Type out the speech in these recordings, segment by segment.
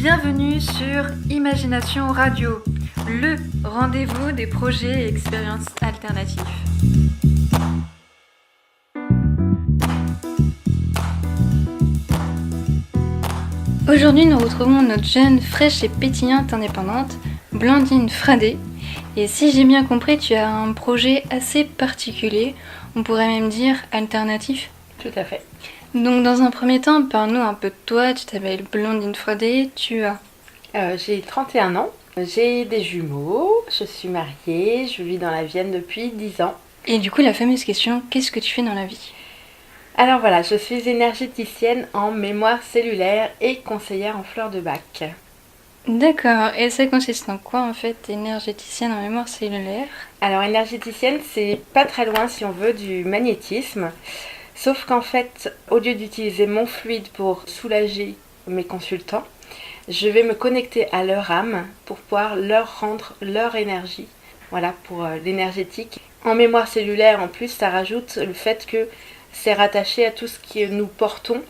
Bienvenue sur Imagination Radio, le rendez-vous des projets et expériences alternatifs. Aujourd'hui, nous retrouvons notre jeune, fraîche et pétillante indépendante, Blandine Fradé. Et si j'ai bien compris, tu as un projet assez particulier, on pourrait même dire alternatif. Tout à fait. Donc dans un premier temps, parle-nous un peu de toi. Tu t'appelles Blandine Fradé, tu as... J'ai 31 ans, j'ai des jumeaux, je suis mariée, je vis dans la Vienne depuis 10 ans. Et du coup, la fameuse question, qu'est-ce que tu fais dans la vie ? Alors voilà, je suis énergéticienne en mémoire cellulaire et conseillère en fleurs de bac. D'accord, et ça consiste en quoi en fait, énergéticienne en mémoire cellulaire ? Alors énergéticienne, c'est pas très loin si on veut du magnétisme, sauf qu'en fait, au lieu d'utiliser mon fluide pour soulager mes consultants, je vais me connecter à leur âme pour pouvoir leur rendre leur énergie. Voilà, pour l'énergétique. En mémoire cellulaire, en plus, ça rajoute le fait que c'est rattaché à tout ce que nous portons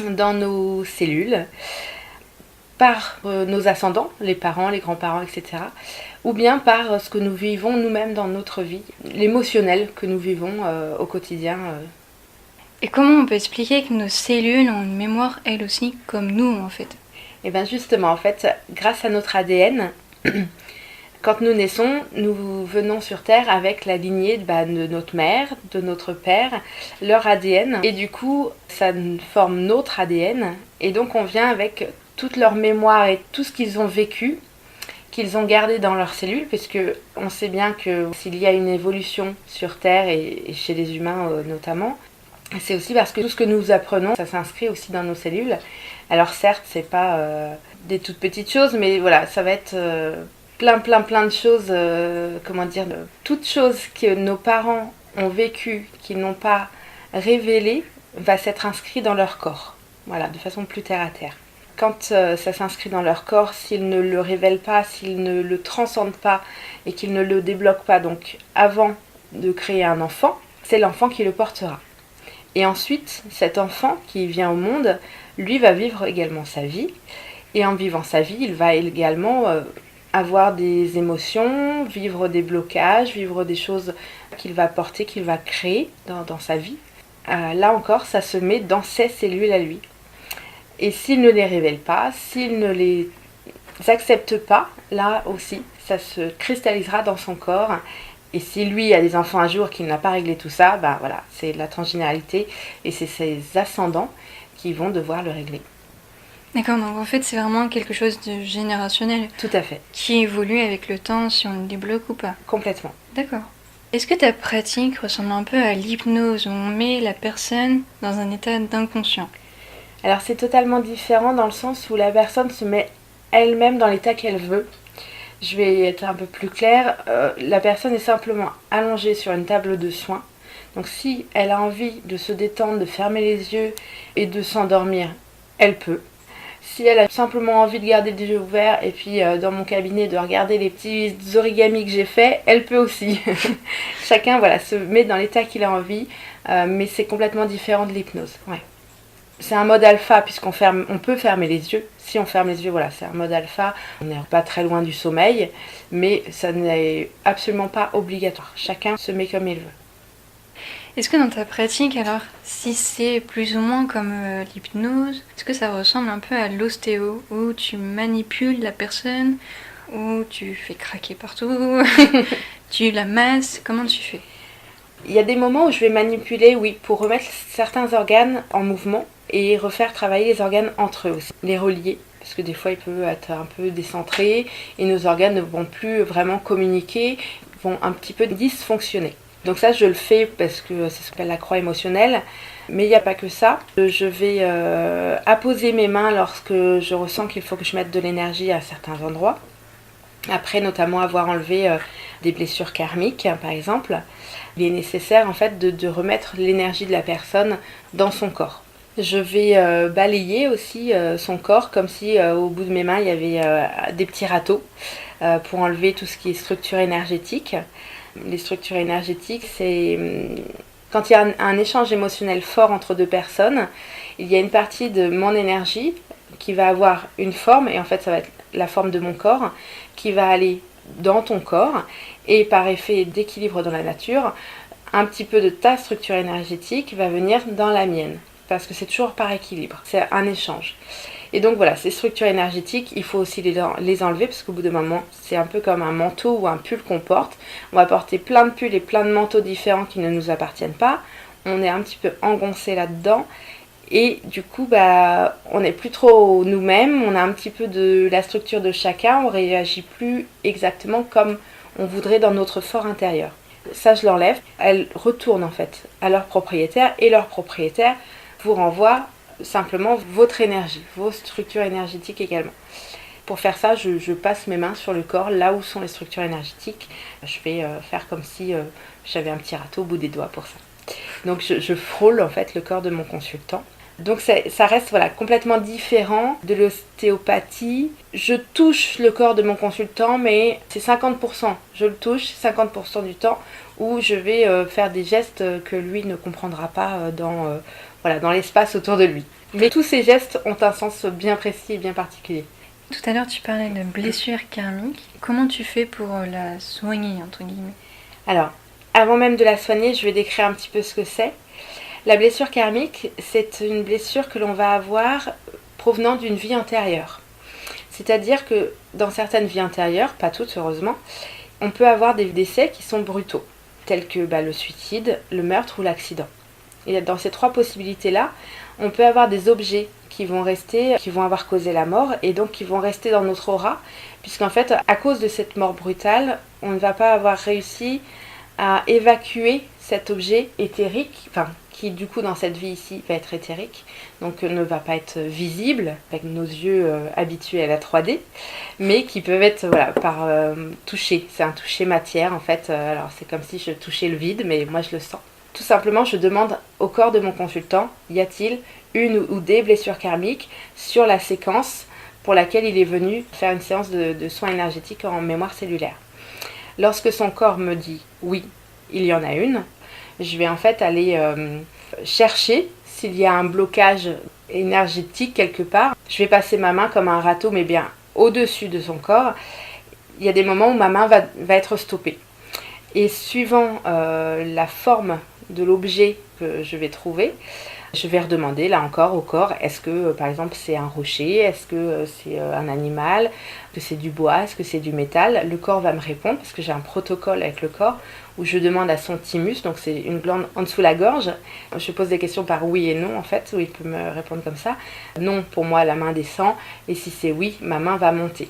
dans nos cellules, par nos ascendants, les parents, les grands-parents, etc. Ou bien par ce que nous vivons nous-mêmes dans notre vie, l'émotionnel que nous vivons au quotidien. Et comment on peut expliquer que nos cellules ont une mémoire elles aussi, comme nous en fait ? Et bien justement, en fait, grâce à notre ADN, quand nous naissons, nous venons sur Terre avec la lignée de notre mère, de notre père, leur ADN. Et du coup, ça forme notre ADN. Et donc, on vient avec toute leur mémoire et tout ce qu'ils ont vécu, qu'ils ont gardé dans leurs cellules, puisque on sait bien que s'il y a une évolution sur Terre, et chez les humains notamment, c'est aussi parce que tout ce que nous apprenons, ça s'inscrit aussi dans nos cellules. Alors certes, c'est pas des toutes petites choses, mais voilà, ça va être plein de choses, toutes choses que nos parents ont vécues, qu'ils n'ont pas révélées, va s'être inscrit dans leur corps. Voilà, de façon plus terre à terre. Quand ça s'inscrit dans leur corps, s'ils ne le révèlent pas, s'ils ne le transcendent pas et qu'ils ne le débloquent pas, donc avant de créer un enfant, c'est l'enfant qui le portera. Et ensuite, cet enfant qui vient au monde, lui va vivre également sa vie. Et en vivant sa vie, il va également avoir des émotions, vivre des blocages, vivre des choses qu'il va porter, qu'il va créer dans sa vie. Là encore, ça se met dans ses cellules à lui. Et s'il ne les révèle pas, s'il ne les accepte pas, là aussi, ça se cristallisera dans son corps. Et si lui a des enfants un jour qu'il n'a pas réglé tout ça, bah voilà, c'est la transgénéralité et c'est ses ascendants qui vont devoir le régler. D'accord, donc en fait c'est vraiment quelque chose de générationnel. Tout à fait. Qui évolue avec le temps si on le débloque ou pas. Complètement. D'accord. Est-ce que ta pratique ressemble un peu à l'hypnose où on met la personne dans un état d'inconscient ? Alors c'est totalement différent dans le sens où la personne se met elle-même dans l'état qu'elle veut. Je vais être un peu plus claire. La personne est simplement allongée sur une table de soins. Donc si elle a envie de se détendre, de fermer les yeux et de s'endormir, elle peut. Si elle a simplement envie de garder les yeux ouverts et puis dans mon cabinet de regarder les petits origamis que j'ai faits, elle peut aussi. Chacun se met dans l'état qu'il a envie, mais c'est complètement différent de l'hypnose. Ouais. C'est un mode alpha puisqu'on peut fermer les yeux. Si on ferme les yeux, voilà, c'est un mode alpha. On n'est pas très loin du sommeil, mais ça n'est absolument pas obligatoire. Chacun se met comme il veut. Est-ce que dans ta pratique, alors, si c'est plus ou moins comme l'hypnose, est-ce que ça ressemble un peu à l'ostéo, où tu manipules la personne, où tu fais craquer partout, tu la masses, comment tu fais ? Il y a des moments où je vais manipuler, oui, pour remettre certains organes en mouvement et refaire travailler les organes entre eux aussi, les relier. Parce que des fois, il peut être un peu décentré et nos organes ne vont plus vraiment communiquer, vont un petit peu dysfonctionner. Donc ça, je le fais parce que c'est ce qu'on appelle la croix émotionnelle. Mais il n'y a pas que ça. Je vais apposer mes mains lorsque je ressens qu'il faut que je mette de l'énergie à certains endroits. Après, notamment avoir enlevé des blessures karmiques, par exemple. Il est nécessaire en fait de remettre l'énergie de la personne dans son corps. Je vais balayer aussi son corps comme si au bout de mes mains il y avait des petits râteaux pour enlever tout ce qui est structure énergétique. Les structures énergétiques, c'est quand il y a un échange émotionnel fort entre deux personnes, il y a une partie de mon énergie qui va avoir une forme, et en fait ça va être la forme de mon corps, qui va aller dans ton corps, et par effet d'équilibre dans la nature, un petit peu de ta structure énergétique va venir dans la mienne, parce que c'est toujours par équilibre, c'est un échange. Et donc voilà, ces structures énergétiques, il faut aussi les enlever, parce qu'au bout d'un moment, c'est un peu comme un manteau ou un pull qu'on porte. On va porter plein de pulls et plein de manteaux différents qui ne nous appartiennent pas. On est un petit peu engoncé là-dedans. Et du coup, on n'est plus trop nous-mêmes, on a un petit peu de la structure de chacun, on réagit plus exactement comme on voudrait dans notre fort intérieur. Ça, je l'enlève. Elles retournent en fait à leur propriétaire, et leur propriétaire vous renvoie simplement votre énergie, vos structures énergétiques également. Pour faire ça, je passe mes mains sur le corps, là où sont les structures énergétiques. Je vais faire comme si j'avais un petit râteau au bout des doigts pour ça. Donc je frôle en fait le corps de mon consultant. Donc ça reste complètement différent de l'ostéopathie. Je touche le corps de mon consultant, mais c'est 50%. Je le touche 50% du temps où je vais faire des gestes que lui ne comprendra pas dans l'espace autour de lui. Mais tous ces gestes ont un sens bien précis et bien particulier. Tout à l'heure, tu parlais de blessure karmique. Comment tu fais pour la soigner, entre guillemets ? Alors, avant même de la soigner, je vais décrire un petit peu ce que c'est. La blessure karmique, c'est une blessure que l'on va avoir provenant d'une vie antérieure. C'est-à-dire que dans certaines vies antérieures, pas toutes heureusement, on peut avoir des décès qui sont brutaux, tels que le suicide, le meurtre ou l'accident. Et dans ces trois possibilités-là, on peut avoir des objets qui vont avoir causé la mort, et donc qui vont rester dans notre aura, puisqu'en fait, à cause de cette mort brutale, on ne va pas avoir réussi à évacuer cet objet éthérique, qui du coup dans cette vie ici va être éthérique, donc ne va pas être visible avec nos yeux habitués à la 3D, mais qui peuvent être par toucher. C'est un toucher matière en fait, alors c'est comme si je touchais le vide, mais moi je le sens. Tout simplement, je demande au corps de mon consultant, y a-t-il une ou des blessures karmiques sur la séquence pour laquelle il est venu faire une séance de soins énergétiques en mémoire cellulaire. Lorsque son corps me dit oui, il y en a une, je vais en fait aller chercher s'il y a un blocage énergétique quelque part. Je vais passer ma main comme un râteau, mais bien au-dessus de son corps. Il y a des moments où ma main va être stoppée. Et suivant la forme de l'objet que je vais trouver, je vais redemander là encore au corps, est-ce que par exemple c'est un rocher, est-ce que c'est un animal, est-ce que c'est du bois, est-ce que c'est du métal. Le corps va me répondre parce que j'ai un protocole avec le corps où je demande à son thymus, donc c'est une glande en dessous de la gorge. Je pose des questions par oui et non en fait, où il peut me répondre comme ça. Non, pour moi la main descend, et si c'est oui, ma main va monter.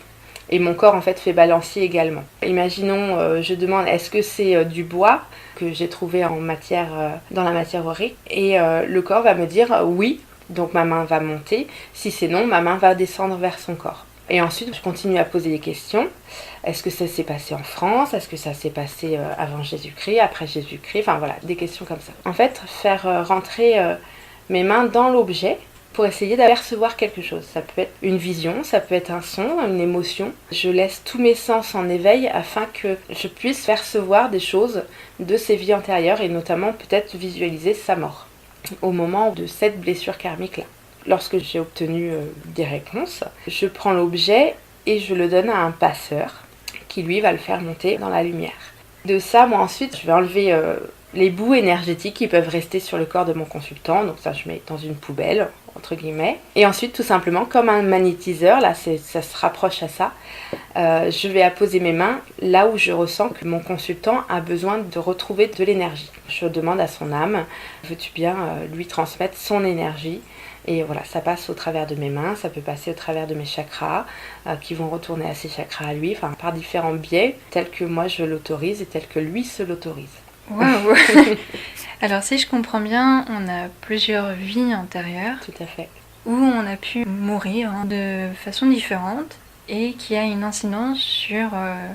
Et mon corps en fait fait balancier également. Imaginons, je demande est-ce que c'est du bois que j'ai trouvé en matière, dans la matière aurique, et le corps va me dire oui, donc ma main va monter. Si c'est non, ma main va descendre vers son corps. Et ensuite, je continue à poser des questions. Est-ce que ça s'est passé en France? Est-ce que ça s'est passé avant Jésus-Christ, après Jésus-Christ? Enfin voilà, des questions comme ça. En fait, faire rentrer mes mains dans l'objet pour essayer d'apercevoir quelque chose. Ça peut être une vision, ça peut être un son, une émotion. Je laisse tous mes sens en éveil afin que je puisse percevoir des choses de ses vies antérieures, et notamment peut-être visualiser sa mort au moment de cette blessure karmique-là. Lorsque j'ai obtenu des réponses, je prends l'objet et je le donne à un passeur qui lui va le faire monter dans la lumière. De ça, moi ensuite, je vais enlever les bouts énergétiques qui peuvent rester sur le corps de mon consultant. Donc ça, je mets dans une poubelle, entre guillemets. Et ensuite, tout simplement, comme un magnétiseur, là ça se rapproche à ça, je vais apposer mes mains là où je ressens que mon consultant a besoin de retrouver de l'énergie. Je demande à son âme, veux-tu bien lui transmettre son énergie? Et voilà, ça passe au travers de mes mains, ça peut passer au travers de mes chakras, qui vont retourner à ses chakras à lui, enfin par différents biais, tels que moi je l'autorise et tels que lui se l'autorise. Waouh. Alors si je comprends bien, on a plusieurs vies antérieures. Tout à fait. Où on a pu mourir de façon différente et qui a une incidence sur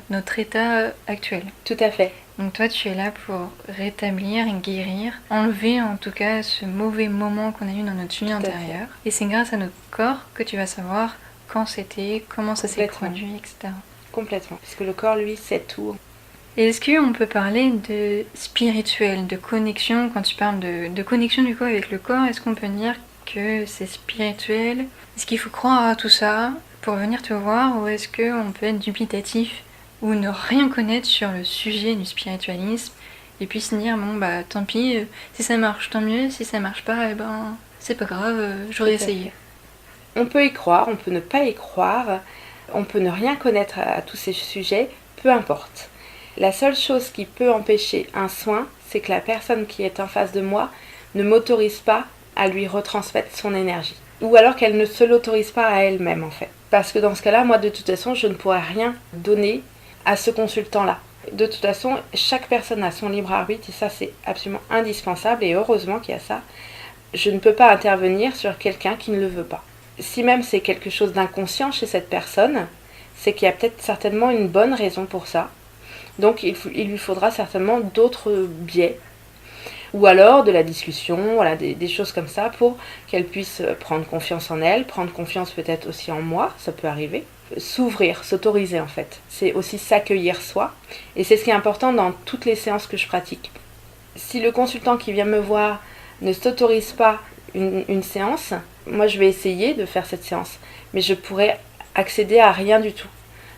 notre état actuel. Tout à fait. Donc toi tu es là pour rétablir, guérir, enlever en tout cas ce mauvais moment qu'on a eu dans notre vie antérieure. Et c'est grâce à notre corps que tu vas savoir quand c'était, comment ça s'est produit, etc. Complètement, parce que le corps lui sait tout. Et est-ce qu'on peut parler de spirituel, de connexion, quand tu parles de connexion du coup avec le corps, est-ce qu'on peut dire que c'est spirituel? Est-ce qu'il faut croire à tout ça pour venir te voir, ou est-ce qu'on peut être dubitatif ou ne rien connaître sur le sujet du spiritualisme et puis se dire bon bah tant pis, si ça marche tant mieux, si ça marche pas, eh ben c'est pas grave, j'aurais essayé. On peut y croire, on peut ne pas y croire, on peut ne rien connaître à tous ces sujets, peu importe. La seule chose qui peut empêcher un soin, c'est que la personne qui est en face de moi ne m'autorise pas à lui retransmettre son énergie. Ou alors qu'elle ne se l'autorise pas à elle-même en fait. Parce que dans ce cas-là, moi de toute façon, je ne pourrais rien donner à ce consultant-là. De toute façon, chaque personne a son libre arbitre et ça c'est absolument indispensable et heureusement qu'il y a ça. Je ne peux pas intervenir sur quelqu'un qui ne le veut pas. Si même c'est quelque chose d'inconscient chez cette personne, c'est qu'il y a peut-être certainement une bonne raison pour ça. Donc il lui faudra certainement d'autres biais. Ou alors de la discussion, voilà, des choses comme ça pour qu'elle puisse prendre confiance en elle, prendre confiance peut-être aussi en moi, ça peut arriver. S'ouvrir, s'autoriser en fait. C'est aussi s'accueillir soi. Et c'est ce qui est important dans toutes les séances que je pratique. Si le consultant qui vient me voir ne s'autorise pas une séance, moi je vais essayer de faire cette séance, mais je pourrais accéder à rien du tout.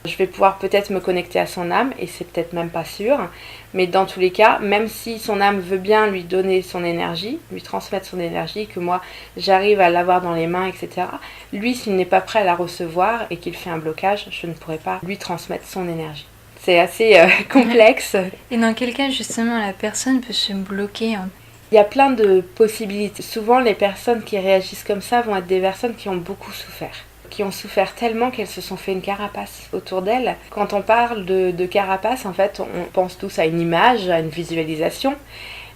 Je vais pouvoir peut-être me connecter à son âme, et c'est peut-être même pas sûr, mais dans tous les cas, même si son âme veut bien lui donner son énergie, lui transmettre son énergie, que moi j'arrive à l'avoir dans les mains, etc., lui s'il n'est pas prêt à la recevoir et qu'il fait un blocage, je ne pourrai pas lui transmettre son énergie. C'est assez complexe. Et dans quel cas justement la personne peut se bloquer hein? Il y a plein de possibilités. Souvent les personnes qui réagissent comme ça vont être des personnes qui ont beaucoup souffert. Qui ont souffert tellement qu'elles se sont fait une carapace autour d'elles. Quand on parle de carapace, en fait, on pense tous à une image, à une visualisation,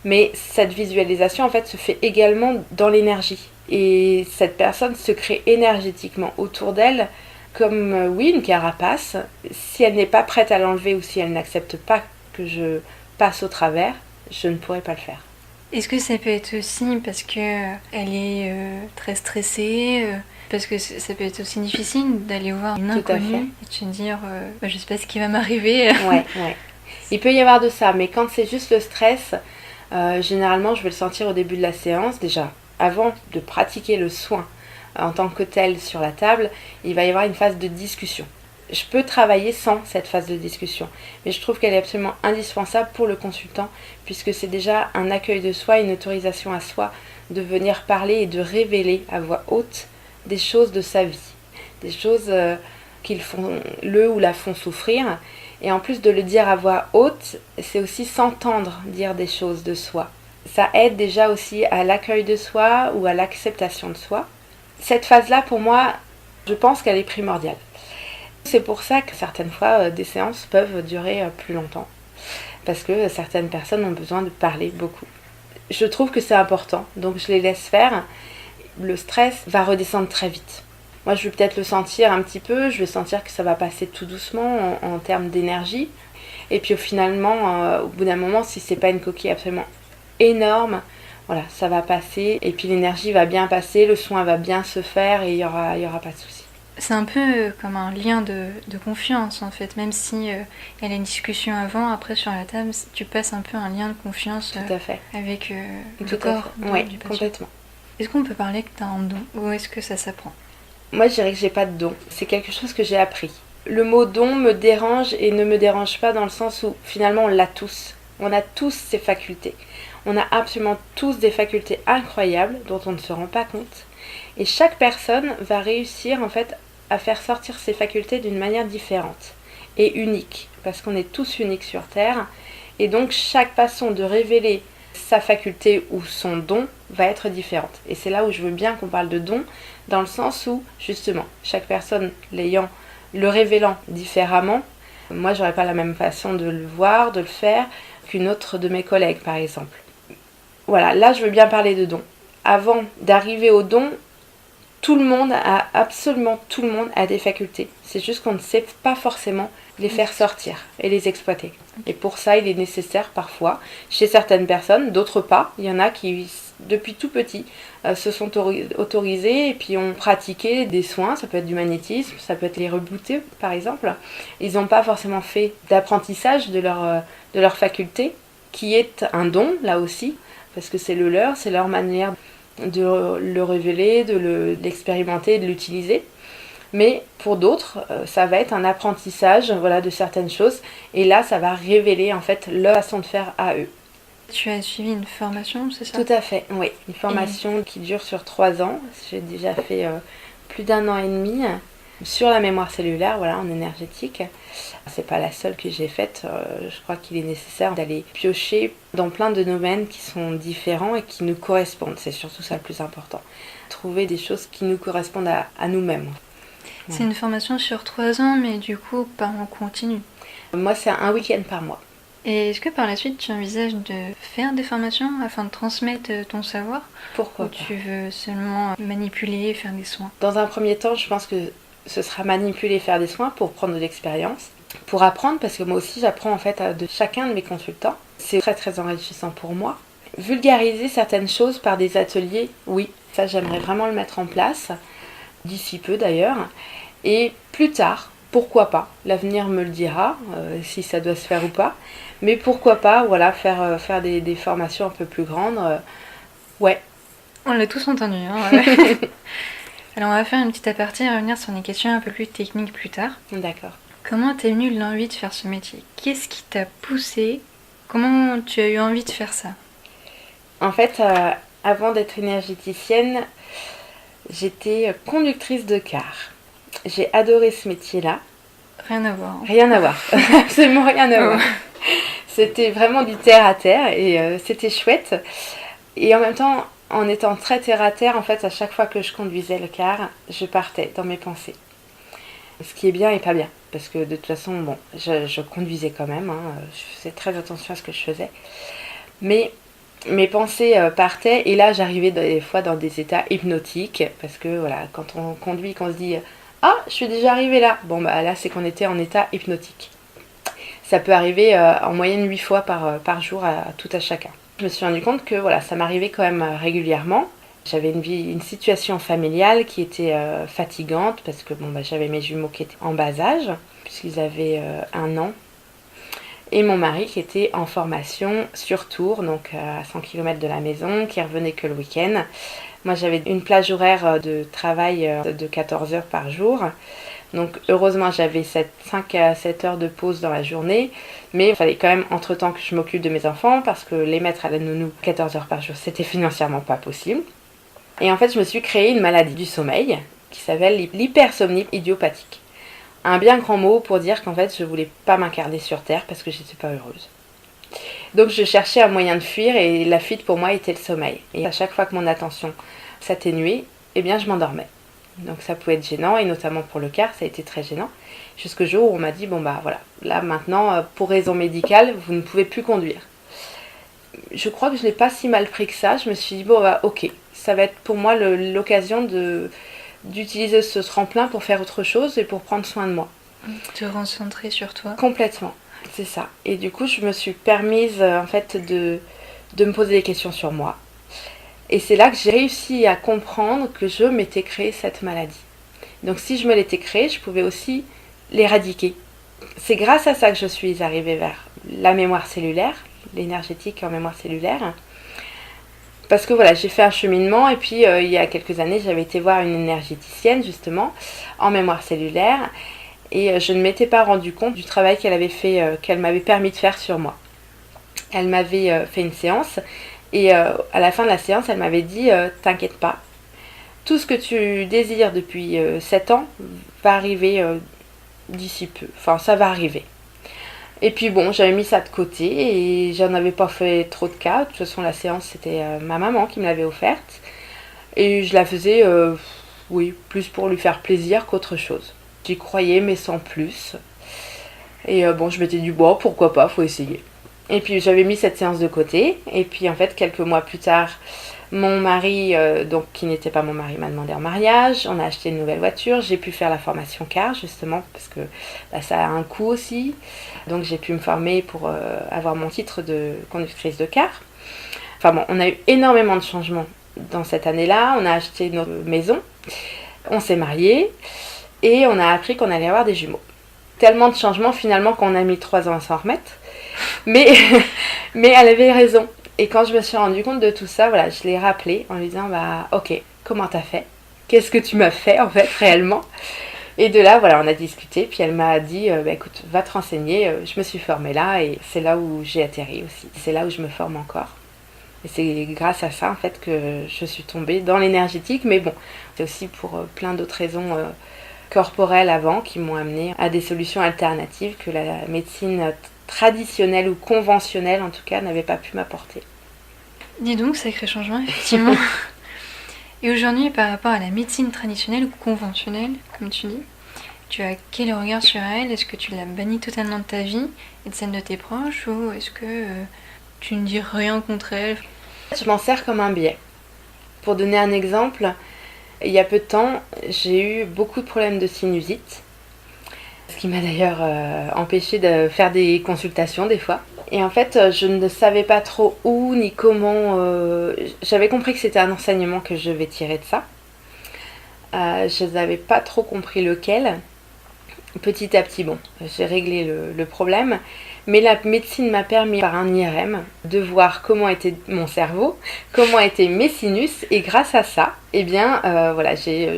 mais cette visualisation, en fait, se fait également dans l'énergie. Et cette personne se crée énergétiquement autour d'elle comme, oui, une carapace. Si elle n'est pas prête à l'enlever ou si elle n'accepte pas que je passe au travers, je ne pourrai pas le faire. Est-ce que ça peut être aussi parce que elle est très stressée parce que ça peut être aussi difficile d'aller voir une inconnue et de se dire je sais pas ce qui va m'arriver. Ouais. Il peut y avoir de ça, mais quand c'est juste le stress, généralement je vais le sentir au début de la séance. Déjà, avant de pratiquer le soin en tant que tel sur la table, il va y avoir une phase de discussion. Je peux travailler sans cette phase de discussion, mais je trouve qu'elle est absolument indispensable pour le consultant, puisque c'est déjà un accueil de soi, une autorisation à soi de venir parler et de révéler à voix haute des choses de sa vie, des choses qui le ou la font souffrir, et en plus de le dire à voix haute, c'est aussi s'entendre dire des choses de soi. Ça aide déjà aussi à l'accueil de soi ou à l'acceptation de soi. Cette phase-là, pour moi, je pense qu'elle est primordiale. C'est pour ça que certaines fois, des séances peuvent durer plus longtemps. Parce que certaines personnes ont besoin de parler beaucoup. Je trouve que c'est important, donc je les laisse faire. Le stress va redescendre très vite. Moi, je vais peut-être le sentir un petit peu, je vais sentir que ça va passer tout doucement en termes d'énergie. Et puis finalement, au bout d'un moment, si c'est pas une coquille absolument énorme, voilà, ça va passer. Et puis l'énergie va bien passer, le soin va bien se faire et il y aura pas de souci. C'est un peu comme un lien de confiance en fait, même si il y a une discussion avant, après sur la table, tu passes un peu un lien de confiance avec le corps du patient. Complètement. Est-ce qu'on peut parler que tu as un don ou est-ce que ça s'apprend? Moi je dirais que j'ai pas de don, c'est quelque chose que j'ai appris. Le mot don me dérange et ne me dérange pas dans le sens où finalement on l'a tous. On a tous ces facultés. On a absolument tous des facultés incroyables dont on ne se rend pas compte. Et chaque personne va réussir en fait à faire sortir ses facultés d'une manière différente et unique, parce qu'on est tous uniques sur Terre, et donc chaque façon de révéler sa faculté ou son don va être différente. Et c'est là où je veux bien qu'on parle de don, dans le sens où, justement, chaque personne le révélant différemment, moi j'aurais pas la même façon de le voir, de le faire, qu'une autre de mes collègues par exemple. Voilà, là je veux bien parler de don. Avant d'arriver au don, absolument tout le monde a des facultés. C'est juste qu'on ne sait pas forcément les faire sortir et les exploiter. Et pour ça, il est nécessaire parfois, chez certaines personnes, d'autres pas. Il y en a qui, depuis tout petit, se sont autorisés et puis ont pratiqué des soins. Ça peut être du magnétisme, ça peut être les rebooter par exemple. Ils n'ont pas forcément fait d'apprentissage de leur faculté, qui est un don là aussi, parce que c'est leur manière de le révéler, de l'expérimenter, de l'utiliser. Mais pour d'autres, ça va être un apprentissage voilà, de certaines choses. Et là, ça va révéler en fait leur façon de faire à eux. Tu as suivi une formation, c'est ça? Tout à fait, oui. Une formation qui dure sur 3 ans. J'ai déjà fait plus d'1 an et demi sur la mémoire cellulaire, voilà, en énergétique. C'est pas la seule que j'ai faite. Je crois qu'il est nécessaire d'aller piocher dans plein de domaines qui sont différents et qui nous correspondent. C'est surtout ça le plus important. Trouver des choses qui nous correspondent à nous-mêmes. C'est une formation sur 3 ans, mais du coup pas en continu. Moi, c'est un week-end par mois. Et est-ce que par la suite tu envisages de faire des formations afin de transmettre ton savoir? Pourquoi ou pas? tu veux seulement manipuler, faire des soins? Dans un premier temps, je pense que ce sera manipuler, faire des soins pour prendre de l'expérience, pour apprendre, parce que moi aussi j'apprends en fait de chacun de mes consultants. C'est très très enrichissant pour moi. Vulgariser certaines choses par des ateliers, oui, ça j'aimerais vraiment le mettre en place, d'ici peu d'ailleurs. Et plus tard, pourquoi pas, l'avenir me le dira, si ça doit se faire ou pas, mais pourquoi pas, voilà, faire des formations un peu plus grandes, ouais. On l'a tous entendu, hein, ouais. Alors on va faire une petite aparté et revenir sur des questions un peu plus techniques plus tard. D'accord. Comment t'es venue l'envie de faire ce métier? Qu'est-ce qui t'a poussé? Comment tu as eu envie de faire ça? En fait, avant d'être énergéticienne, j'étais conductrice de car. J'ai adoré ce métier-là. Rien à voir. Hein. Rien à voir, absolument rien à voir. C'était vraiment du terre à terre et c'était chouette. Et en même temps, en étant très terre à terre, en fait, à chaque fois que je conduisais le car, je partais dans mes pensées. Ce qui est bien et pas bien, parce que de toute façon, bon, je conduisais quand même, hein, je faisais très attention à ce que je faisais. Mais mes pensées partaient et là, j'arrivais des fois dans des états hypnotiques, parce que voilà, quand on conduit, qu'on se dit « Ah, je suis déjà arrivée là !» Bon, bah là, c'est qu'on était en état hypnotique. Ça peut arriver en moyenne 8 fois par jour à tout à chacun. Je me suis rendu compte que voilà, ça m'arrivait quand même régulièrement. J'avais une situation familiale qui était fatigante parce que bon, bah, j'avais mes jumeaux qui étaient en bas âge, puisqu'ils avaient 1 an. Et mon mari qui était en formation sur Tours, donc à 100 km de la maison, qui revenait que le week-end. Moi j'avais une plage horaire de travail de 14 heures par jour. Donc heureusement j'avais 5 à 7 heures de pause dans la journée, mais il fallait quand même entre temps que je m'occupe de mes enfants parce que les mettre à la nounou 14 heures par jour c'était financièrement pas possible. Et en fait je me suis créé une maladie du sommeil qui s'appelle l'hypersomnie idiopathique. Un bien grand mot pour dire qu'en fait je voulais pas m'incarner sur terre parce que j'étais pas heureuse. Donc je cherchais un moyen de fuir et la fuite pour moi était le sommeil. Et à chaque fois que mon attention s'atténuait, eh bien je m'endormais. Donc ça pouvait être gênant et notamment pour le car, ça a été très gênant. Jusqu'au jour où on m'a dit, bon bah voilà, là maintenant pour raison médicale, vous ne pouvez plus conduire. Je crois que je ne l'ai pas si mal pris que ça, je me suis dit, bon bah ok, ça va être pour moi l'occasion d'utiliser ce tremplin pour faire autre chose et pour prendre soin de moi. Te recentrer sur toi. Complètement, c'est ça. Et du coup je me suis permise en fait de me poser des questions sur moi. Et c'est là que j'ai réussi à comprendre que je m'étais créé cette maladie. Donc si je me l'étais créée, je pouvais aussi l'éradiquer. C'est grâce à ça que je suis arrivée vers la mémoire cellulaire, l'énergétique en mémoire cellulaire. Parce que voilà, j'ai fait un cheminement et puis il y a quelques années, j'avais été voir une énergéticienne justement en mémoire cellulaire et je ne m'étais pas rendu compte du travail qu'elle avait fait, qu'elle m'avait permis de faire sur moi. Elle m'avait fait une séance. Et à la fin de la séance, elle m'avait dit t'inquiète pas, tout ce que tu désires depuis 7 ans va arriver d'ici peu. Enfin, ça va arriver. Et puis bon, j'avais mis ça de côté et j'en avais pas fait trop de cas. De toute façon, la séance, c'était ma maman qui me l'avait offerte. Et je la faisais, oui, plus pour lui faire plaisir qu'autre chose. J'y croyais, mais sans plus. Et bon, je m'étais dit, bon, pourquoi pas, faut essayer. Et puis j'avais mis cette séance de côté. Et puis en fait, quelques mois plus tard, mon mari, donc qui n'était pas mon mari, m'a demandé en mariage. On a acheté une nouvelle voiture. J'ai pu faire la formation car, justement, parce que bah, ça a un coût aussi. Donc j'ai pu me former pour avoir mon titre de conductrice de car. Enfin bon, on a eu énormément de changements dans cette année-là. On a acheté notre maison. On s'est mariés. Et on a appris qu'on allait avoir des jumeaux. Tellement de changements finalement qu'on a mis 3 ans à s'en remettre. Mais elle avait raison. Et quand je me suis rendu compte de tout ça, voilà, je l'ai rappelé en lui disant ok, comment t'as fait? Qu'est-ce que tu m'as fait en fait réellement? Et de là, voilà, on a discuté, puis elle m'a dit écoute, va te renseigner, je me suis formée là et c'est là où j'ai atterri aussi. C'est là où je me forme encore. Et c'est grâce à ça en fait que je suis tombée dans l'énergétique, mais bon, c'est aussi pour plein d'autres raisons corporelles avant qui m'ont amenée à des solutions alternatives que la médecine traditionnelle ou conventionnelle en tout cas n'avait pas pu m'apporter. Dis donc, sacré changement, effectivement. Et aujourd'hui, par rapport à la médecine traditionnelle ou conventionnelle, comme tu dis, tu as quel regard sur elle? Est-ce que tu l'as bannie totalement de ta vie et de celle de tes proches, ou est-ce que tu ne dis rien contre elle? Je m'en sers comme un biais. Pour donner un exemple, il y a peu de temps, j'ai eu beaucoup de problèmes de sinusite, ce qui m'a d'ailleurs empêché de faire des consultations des fois. Et en fait, je ne savais pas trop où ni comment. J'avais compris que c'était un enseignement que je vais tirer de ça. Je n'avais pas trop compris lequel. Petit à petit, bon, j'ai réglé le problème. Mais la médecine m'a permis, par un IRM, de voir comment était mon cerveau, comment étaient mes sinus. Et grâce à ça, eh bien, voilà,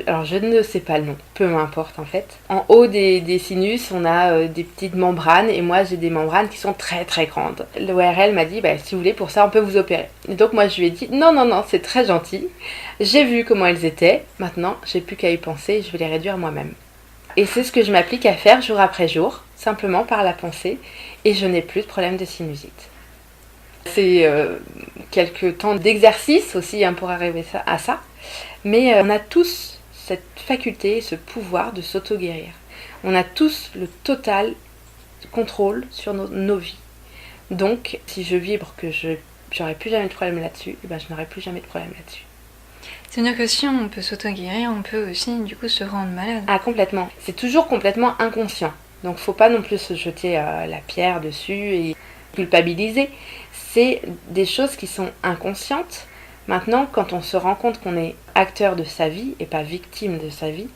alors je ne sais pas le nom, peu m'importe en fait. En haut des sinus, on a des petites membranes. Et moi, j'ai des membranes qui sont très très grandes. L'ORL m'a dit, si vous voulez, pour ça, on peut vous opérer. Et donc moi, je lui ai dit, non, c'est très gentil. J'ai vu comment elles étaient. Maintenant, j'ai plus qu'à y penser. Je vais les réduire moi-même. Et c'est ce que je m'applique à faire jour après jour, simplement par la pensée, et je n'ai plus de problème de sinusite. C'est quelques temps d'exercice aussi pour arriver à ça, mais on a tous cette faculté, ce pouvoir de s'auto-guérir. On a tous le total contrôle sur nos vies. Donc, si je vibre que je n'aurai plus jamais de problème là-dessus, je n'aurai plus jamais de problème là-dessus. C'est-à-dire que si on peut s'auto-guérir, on peut aussi du coup se rendre malade. Ah, complètement. C'est toujours complètement inconscient. Donc faut pas non plus se jeter la pierre dessus et culpabiliser. C'est des choses qui sont inconscientes. Maintenant, quand on se rend compte qu'on est acteur de sa vie et pas victime de sa vie,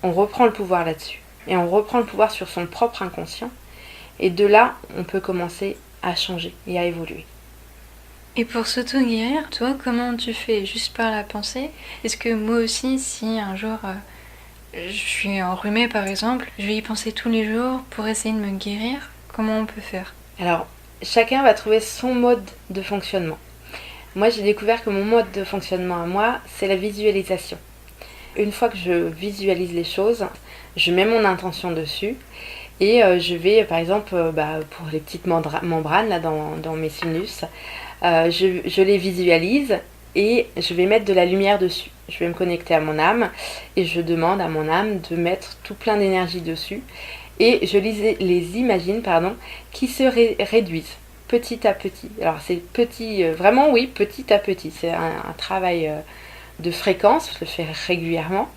on reprend le pouvoir là-dessus. Et on reprend le pouvoir sur son propre inconscient. Et de là, on peut commencer à changer et à évoluer. Et pour s'auto-guérir, toi, comment tu fais? Juste par la pensée? Est-ce que moi aussi, si un jour je suis enrhumée par exemple, je vais y penser tous les jours pour essayer de me guérir? Comment on peut faire? Alors, chacun va trouver son mode de fonctionnement. Moi, j'ai découvert que mon mode de fonctionnement à moi, c'est la visualisation. Une fois que je visualise les choses, je mets mon intention dessus et je vais, par exemple, pour les petites membranes là, dans mes sinus, je les visualise et je vais mettre de la lumière dessus. Je vais me connecter à mon âme et je demande à mon âme de mettre tout plein d'énergie dessus et je les imagine qui se réduisent petit à petit. Alors c'est petit, vraiment oui, petit à petit. C'est un travail de fréquence, je le fais régulièrement.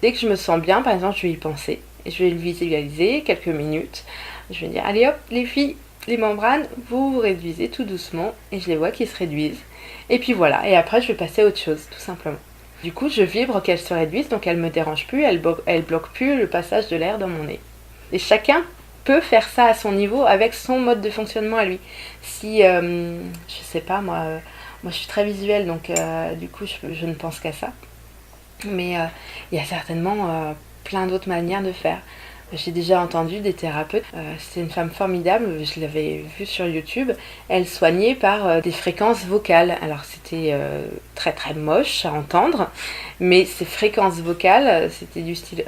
Dès que je me sens bien, par exemple, je vais y penser et je vais le visualiser quelques minutes. Je vais dire allez hop les filles, les membranes, vous réduisez tout doucement et je les vois qui se réduisent. Et puis voilà, et après je vais passer à autre chose, tout simplement. Du coup, je vibre qu'elles se réduisent, donc elles ne me dérangent plus, elles bloquent plus le passage de l'air dans mon nez. Et chacun peut faire ça à son niveau avec son mode de fonctionnement à lui. Si, je sais pas, moi je suis très visuelle, donc du coup je ne pense qu'à ça. Mais il y a certainement plein d'autres manières de faire. J'ai déjà entendu des thérapeutes, c'était une femme formidable, je l'avais vue sur YouTube, elle soignait par des fréquences vocales. Alors c'était très très moche à entendre, mais ces fréquences vocales, c'était du style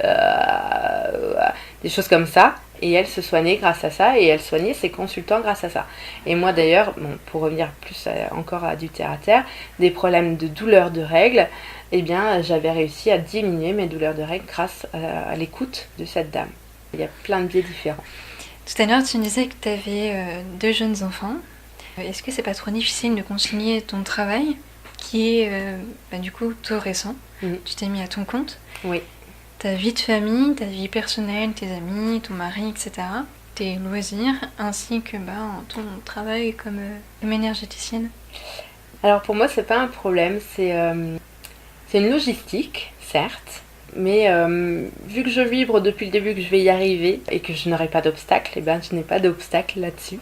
des choses comme ça, et elle se soignait grâce à ça, et elle soignait ses consultants grâce à ça. Et moi d'ailleurs, pour revenir plus encore à du terre-à-terre, des problèmes de douleurs de règles, eh bien j'avais réussi à diminuer mes douleurs de règles grâce à l'écoute de cette dame. Il y a plein de biais différents. Tout à l'heure, tu me disais que tu avais 2 jeunes enfants. Est-ce que c'est pas trop difficile de concilier ton travail, qui est du coup tout récent, tu t'es mis à ton compte, oui, ta vie de famille, ta vie personnelle, tes amis, ton mari, etc., tes loisirs, ainsi que ton travail comme énergéticienne? Alors pour moi, c'est pas un problème, c'est une logistique, certes. Mais vu que je vibre depuis le début que je vais y arriver et que je n'aurai pas d'obstacle, je n'ai pas d'obstacle là-dessus.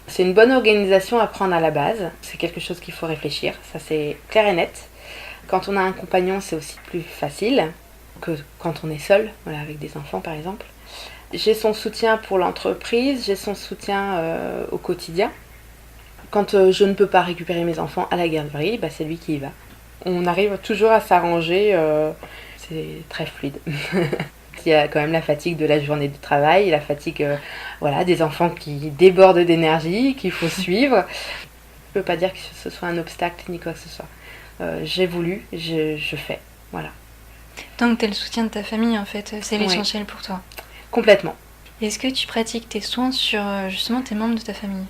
C'est une bonne organisation à prendre à la base. C'est quelque chose qu'il faut réfléchir, ça c'est clair et net. Quand on a un compagnon, c'est aussi plus facile que quand on est seul, voilà, avec des enfants par exemple. J'ai son soutien pour l'entreprise, j'ai son soutien au quotidien. Quand je ne peux pas récupérer mes enfants à la garderie, c'est lui qui y va. On arrive toujours à s'arranger, c'est très fluide. Il y a quand même la fatigue de la journée de travail, la fatigue des enfants qui débordent d'énergie, qu'il faut suivre. Je ne peux pas dire que ce soit un obstacle ni quoi que ce soit. J'ai voulu, je fais. Voilà. Tant que tu as le soutien de ta famille, en fait, c'est l'essentiel pour toi. Complètement. Est-ce que tu pratiques tes soins sur justement tes membres de ta famille ?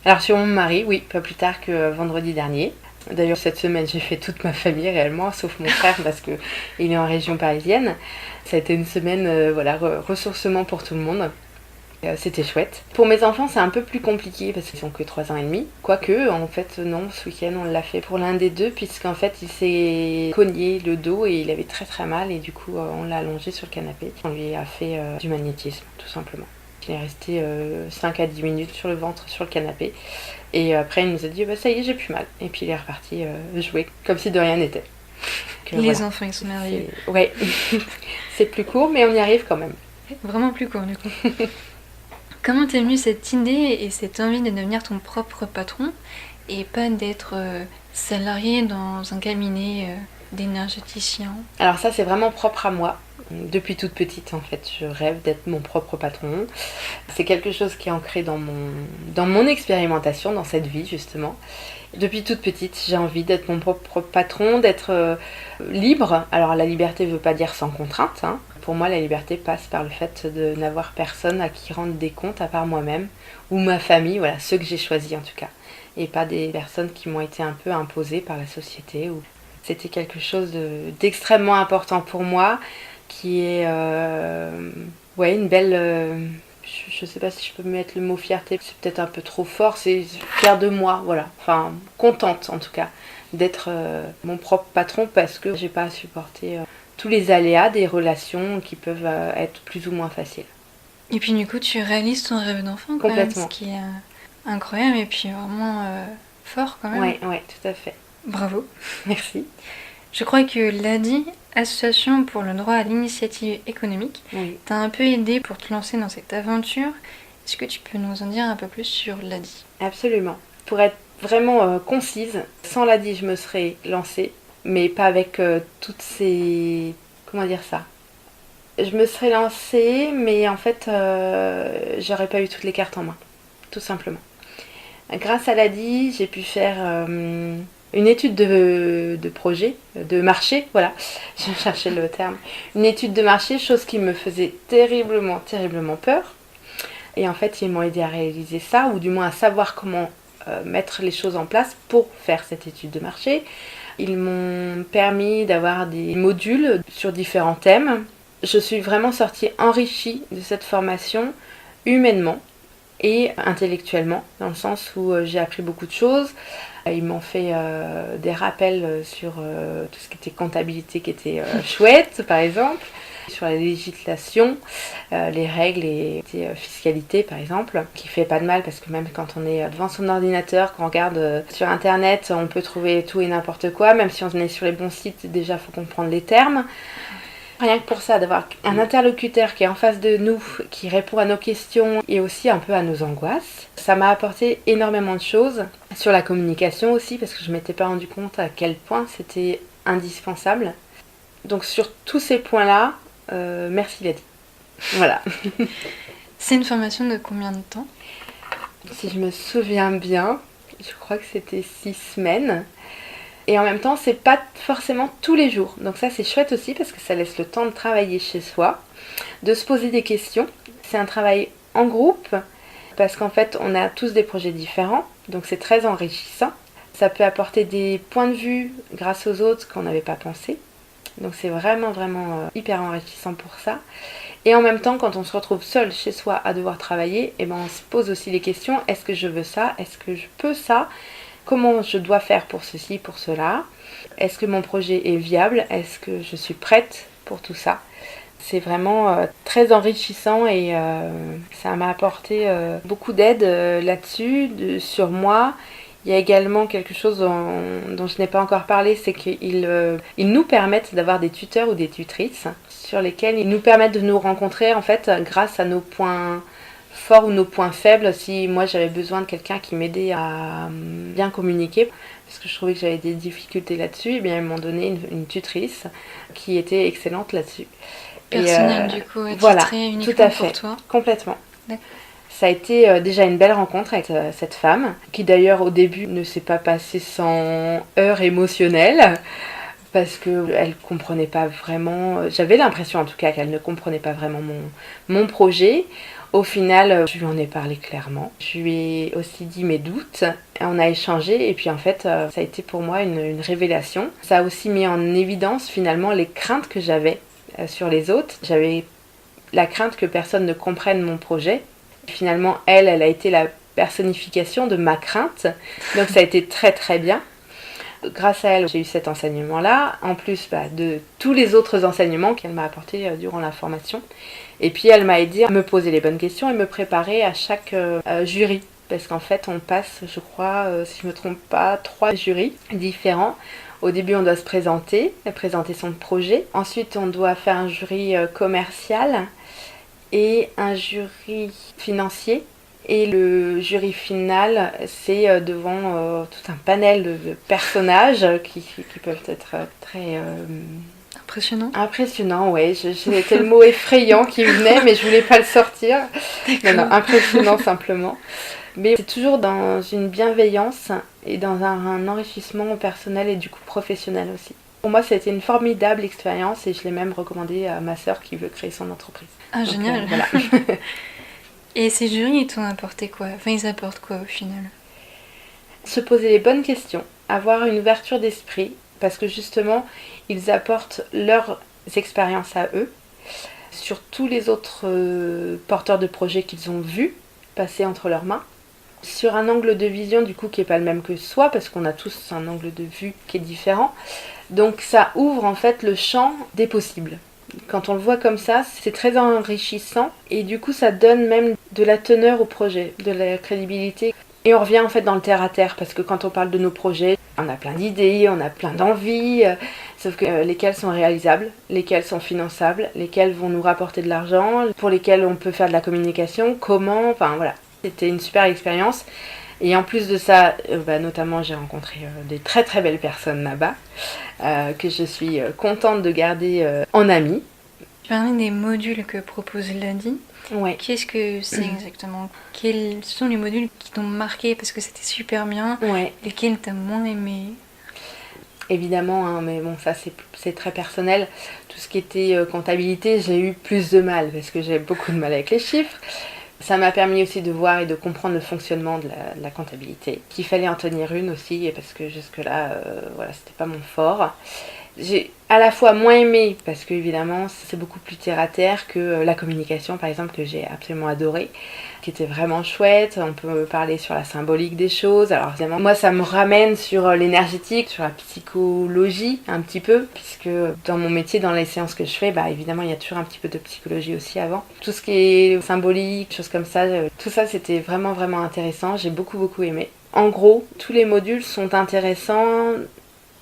Alors sur mon mari, oui, pas plus tard que vendredi dernier. D'ailleurs cette semaine j'ai fait toute ma famille réellement, sauf mon frère parce qu'il est en région parisienne. Ça a été une semaine ressourcement pour tout le monde. C'était chouette. Pour mes enfants c'est un peu plus compliqué parce qu'ils ont que 3 ans et demi. Quoique en fait non, ce week-end on l'a fait pour l'un des deux puisqu'en fait il s'est cogné le dos et il avait très très mal et du coup on l'a allongé sur le canapé. On lui a fait du magnétisme tout simplement. Il est resté 5 à 10 minutes sur le ventre, sur le canapé. Et après, il nous a dit ça y est, j'ai plus mal. Et puis il est reparti jouer, comme si de rien n'était. Les enfants, ils sont merveilleux. Ouais, c'est plus court, mais on y arrive quand même. Vraiment plus court, du coup. Comment t'es venue cette idée et cette envie de devenir ton propre patron et pas d'être salarié dans un cabinet d'énergéticien ? Alors ça, c'est vraiment propre à moi. Depuis toute petite, en fait, je rêve d'être mon propre patron. C'est quelque chose qui est ancré dans mon expérimentation, dans cette vie, justement. Depuis toute petite, j'ai envie d'être mon propre patron, d'être libre. Alors, la liberté ne veut pas dire sans contrainte. Hein. Pour moi, la liberté passe par le fait de n'avoir personne à qui rendre des comptes, à part moi-même, ou ma famille, voilà, ceux que j'ai choisis en tout cas. Et pas des personnes qui m'ont été un peu imposées par la société. C'était quelque chose d'extrêmement important pour moi, qui est une belle... je sais pas si je peux mettre le mot fierté, c'est peut-être un peu trop fort, c'est fière de moi, voilà. Enfin, contente en tout cas d'être mon propre patron parce que j'ai pas à supporter tous les aléas des relations qui peuvent être plus ou moins faciles. Et puis du coup, tu réalises ton rêve d'enfant quand même, ce qui est incroyable et puis vraiment fort quand même. Ouais, tout à fait. Bravo. Merci. Je crois que l'ADI, Association pour le droit à l'initiative économique, t'a un peu aidé pour te lancer dans cette aventure. Est-ce que tu peux nous en dire un peu plus sur l'ADI ? Absolument. Pour être vraiment concise, sans l'ADI, je me serais lancée, mais pas avec toutes ces... Comment dire ça ? Je me serais lancée, mais en fait, j'aurais pas eu toutes les cartes en main, tout simplement. Grâce à l'ADI, j'ai pu faire... une étude de projet, de marché, voilà, je cherchais le terme. Une étude de marché, chose qui me faisait terriblement peur. Et en fait, ils m'ont aidé à réaliser ça, ou du moins à savoir comment mettre les choses en place pour faire cette étude de marché. Ils m'ont permis d'avoir des modules sur différents thèmes. Je suis vraiment sortie enrichie de cette formation humainement et intellectuellement, dans le sens où j'ai appris beaucoup de choses. Ils m'ont fait des rappels sur tout ce qui était comptabilité qui était chouette, par exemple, sur la législation, les règles et fiscalité, par exemple, qui fait pas de mal parce que même quand on est devant son ordinateur, quand on regarde sur Internet, on peut trouver tout et n'importe quoi, même si on est sur les bons sites, déjà, il faut comprendre les termes. Rien que pour ça, d'avoir un interlocuteur qui est en face de nous, qui répond à nos questions et aussi un peu à nos angoisses, ça m'a apporté énormément de choses. Sur la communication aussi, parce que je ne m'étais pas rendu compte à quel point c'était indispensable. Donc sur tous ces points-là, merci Lady. Voilà. C'est une formation de combien de temps ? Si je me souviens bien, je crois que c'était 6 semaines. Et en même temps, c'est pas forcément tous les jours. Donc ça, c'est chouette aussi parce que ça laisse le temps de travailler chez soi, de se poser des questions. C'est un travail en groupe parce qu'en fait, on a tous des projets différents. Donc c'est très enrichissant. Ça peut apporter des points de vue grâce aux autres qu'on n'avait pas pensé. Donc c'est vraiment hyper enrichissant pour ça. Et en même temps, quand on se retrouve seul chez soi à devoir travailler, on se pose aussi les questions. Est-ce que je veux ça ? Est-ce que je peux ça ? Comment je dois faire pour ceci, pour cela ? Est-ce que mon projet est viable ? Est-ce que je suis prête pour tout ça ? C'est vraiment très enrichissant et ça m'a apporté beaucoup d'aide là-dessus, sur moi. Il y a également quelque chose dont je n'ai pas encore parlé, c'est qu'ils nous permettent d'avoir des tuteurs ou des tutrices sur lesquels ils nous permettent de nous rencontrer en fait grâce à nos points forts ou nos points faibles. Si moi j'avais besoin de quelqu'un qui m'aidait à bien communiquer, parce que je trouvais que j'avais des difficultés là-dessus, et bien ils m'ont donné une tutrice qui était excellente là-dessus. Personnel du coup, voilà, uniquement tout à fait, pour toi. complètement. D'accord. Ça a été déjà une belle rencontre avec cette femme, qui d'ailleurs au début ne s'est pas passée sans heurts émotionnels, parce qu'elle comprenait pas vraiment, j'avais l'impression en tout cas qu'elle ne comprenait pas vraiment mon projet. Au final, je lui en ai parlé clairement. Je lui ai aussi dit mes doutes. On a échangé et puis en fait, ça a été pour moi une révélation. Ça a aussi mis en évidence finalement les craintes que j'avais sur les autres. J'avais la crainte que personne ne comprenne mon projet. Finalement, elle a été la personnification de ma crainte. Donc ça a été très très bien. Grâce à elle, j'ai eu cet enseignement-là, en plus de tous les autres enseignements qu'elle m'a apportés durant la formation. Et puis elle m'a aidé à me poser les bonnes questions et me préparer à chaque jury. Parce qu'en fait, on passe, je crois, si je ne me trompe pas, 3 jurys différents. Au début, on doit se présenter son projet. Ensuite, on doit faire un jury commercial et un jury financier. Et le jury final, c'est devant tout un panel de personnages qui peuvent être très... Impressionnant, ouais. C'était le mot effrayant qui venait, mais je voulais pas le sortir. Non, impressionnant simplement. Mais c'est toujours dans une bienveillance et dans un enrichissement personnel et du coup professionnel aussi. Pour moi, ça a été une formidable expérience et je l'ai même recommandé à ma sœur qui veut créer son entreprise. Ah, donc, génial. Voilà. Et ces jurys, ils t'ont apporté quoi ? Enfin, ils apportent quoi au final ? Se poser les bonnes questions, avoir une ouverture d'esprit, parce que justement, ils apportent leurs expériences à eux, sur tous les autres porteurs de projets qu'ils ont vus passer entre leurs mains, sur un angle de vision du coup qui n'est pas le même que soi, parce qu'on a tous un angle de vue qui est différent. Donc ça ouvre en fait le champ des possibles. Quand on le voit comme ça, c'est très enrichissant et du coup ça donne même de la teneur au projet, de la crédibilité. Et on revient en fait dans le terre à terre parce que quand on parle de nos projets, on a plein d'idées, on a plein d'envies, sauf que lesquelles sont réalisables, lesquelles sont finançables, lesquelles vont nous rapporter de l'argent, pour lesquelles on peut faire de la communication, comment, enfin voilà. C'était une super expérience. Et en plus de ça, notamment j'ai rencontré des très très belles personnes là-bas, que je suis contente de garder en amie. Tu parlais des modules que propose Lundi. Ouais. Qu'est-ce que c'est exactement ? Quels sont les modules qui t'ont marqué parce que c'était super bien ? Ouais. Lesquels t'as moins aimé ? Évidemment, hein, mais bon, ça c'est très personnel. Tout ce qui était comptabilité, j'ai eu plus de mal parce que j'ai beaucoup de mal avec les chiffres. Ça m'a permis aussi de voir et de comprendre le fonctionnement de la comptabilité. Qu'il fallait en tenir une aussi, parce que jusque-là, voilà, c'était pas mon fort. J'ai à la fois moins aimé, parce que évidemment, c'est beaucoup plus terre à terre que la communication, par exemple, que j'ai absolument adoré, qui était vraiment chouette. On peut parler sur la symbolique des choses. Alors évidemment, moi, ça me ramène sur l'énergétique, sur la psychologie, un petit peu, puisque dans mon métier, dans les séances que je fais, évidemment, il y a toujours un petit peu de psychologie aussi avant. Tout ce qui est symbolique, choses comme ça, tout ça, c'était vraiment, vraiment intéressant. J'ai beaucoup, beaucoup aimé. En gros, tous les modules sont intéressants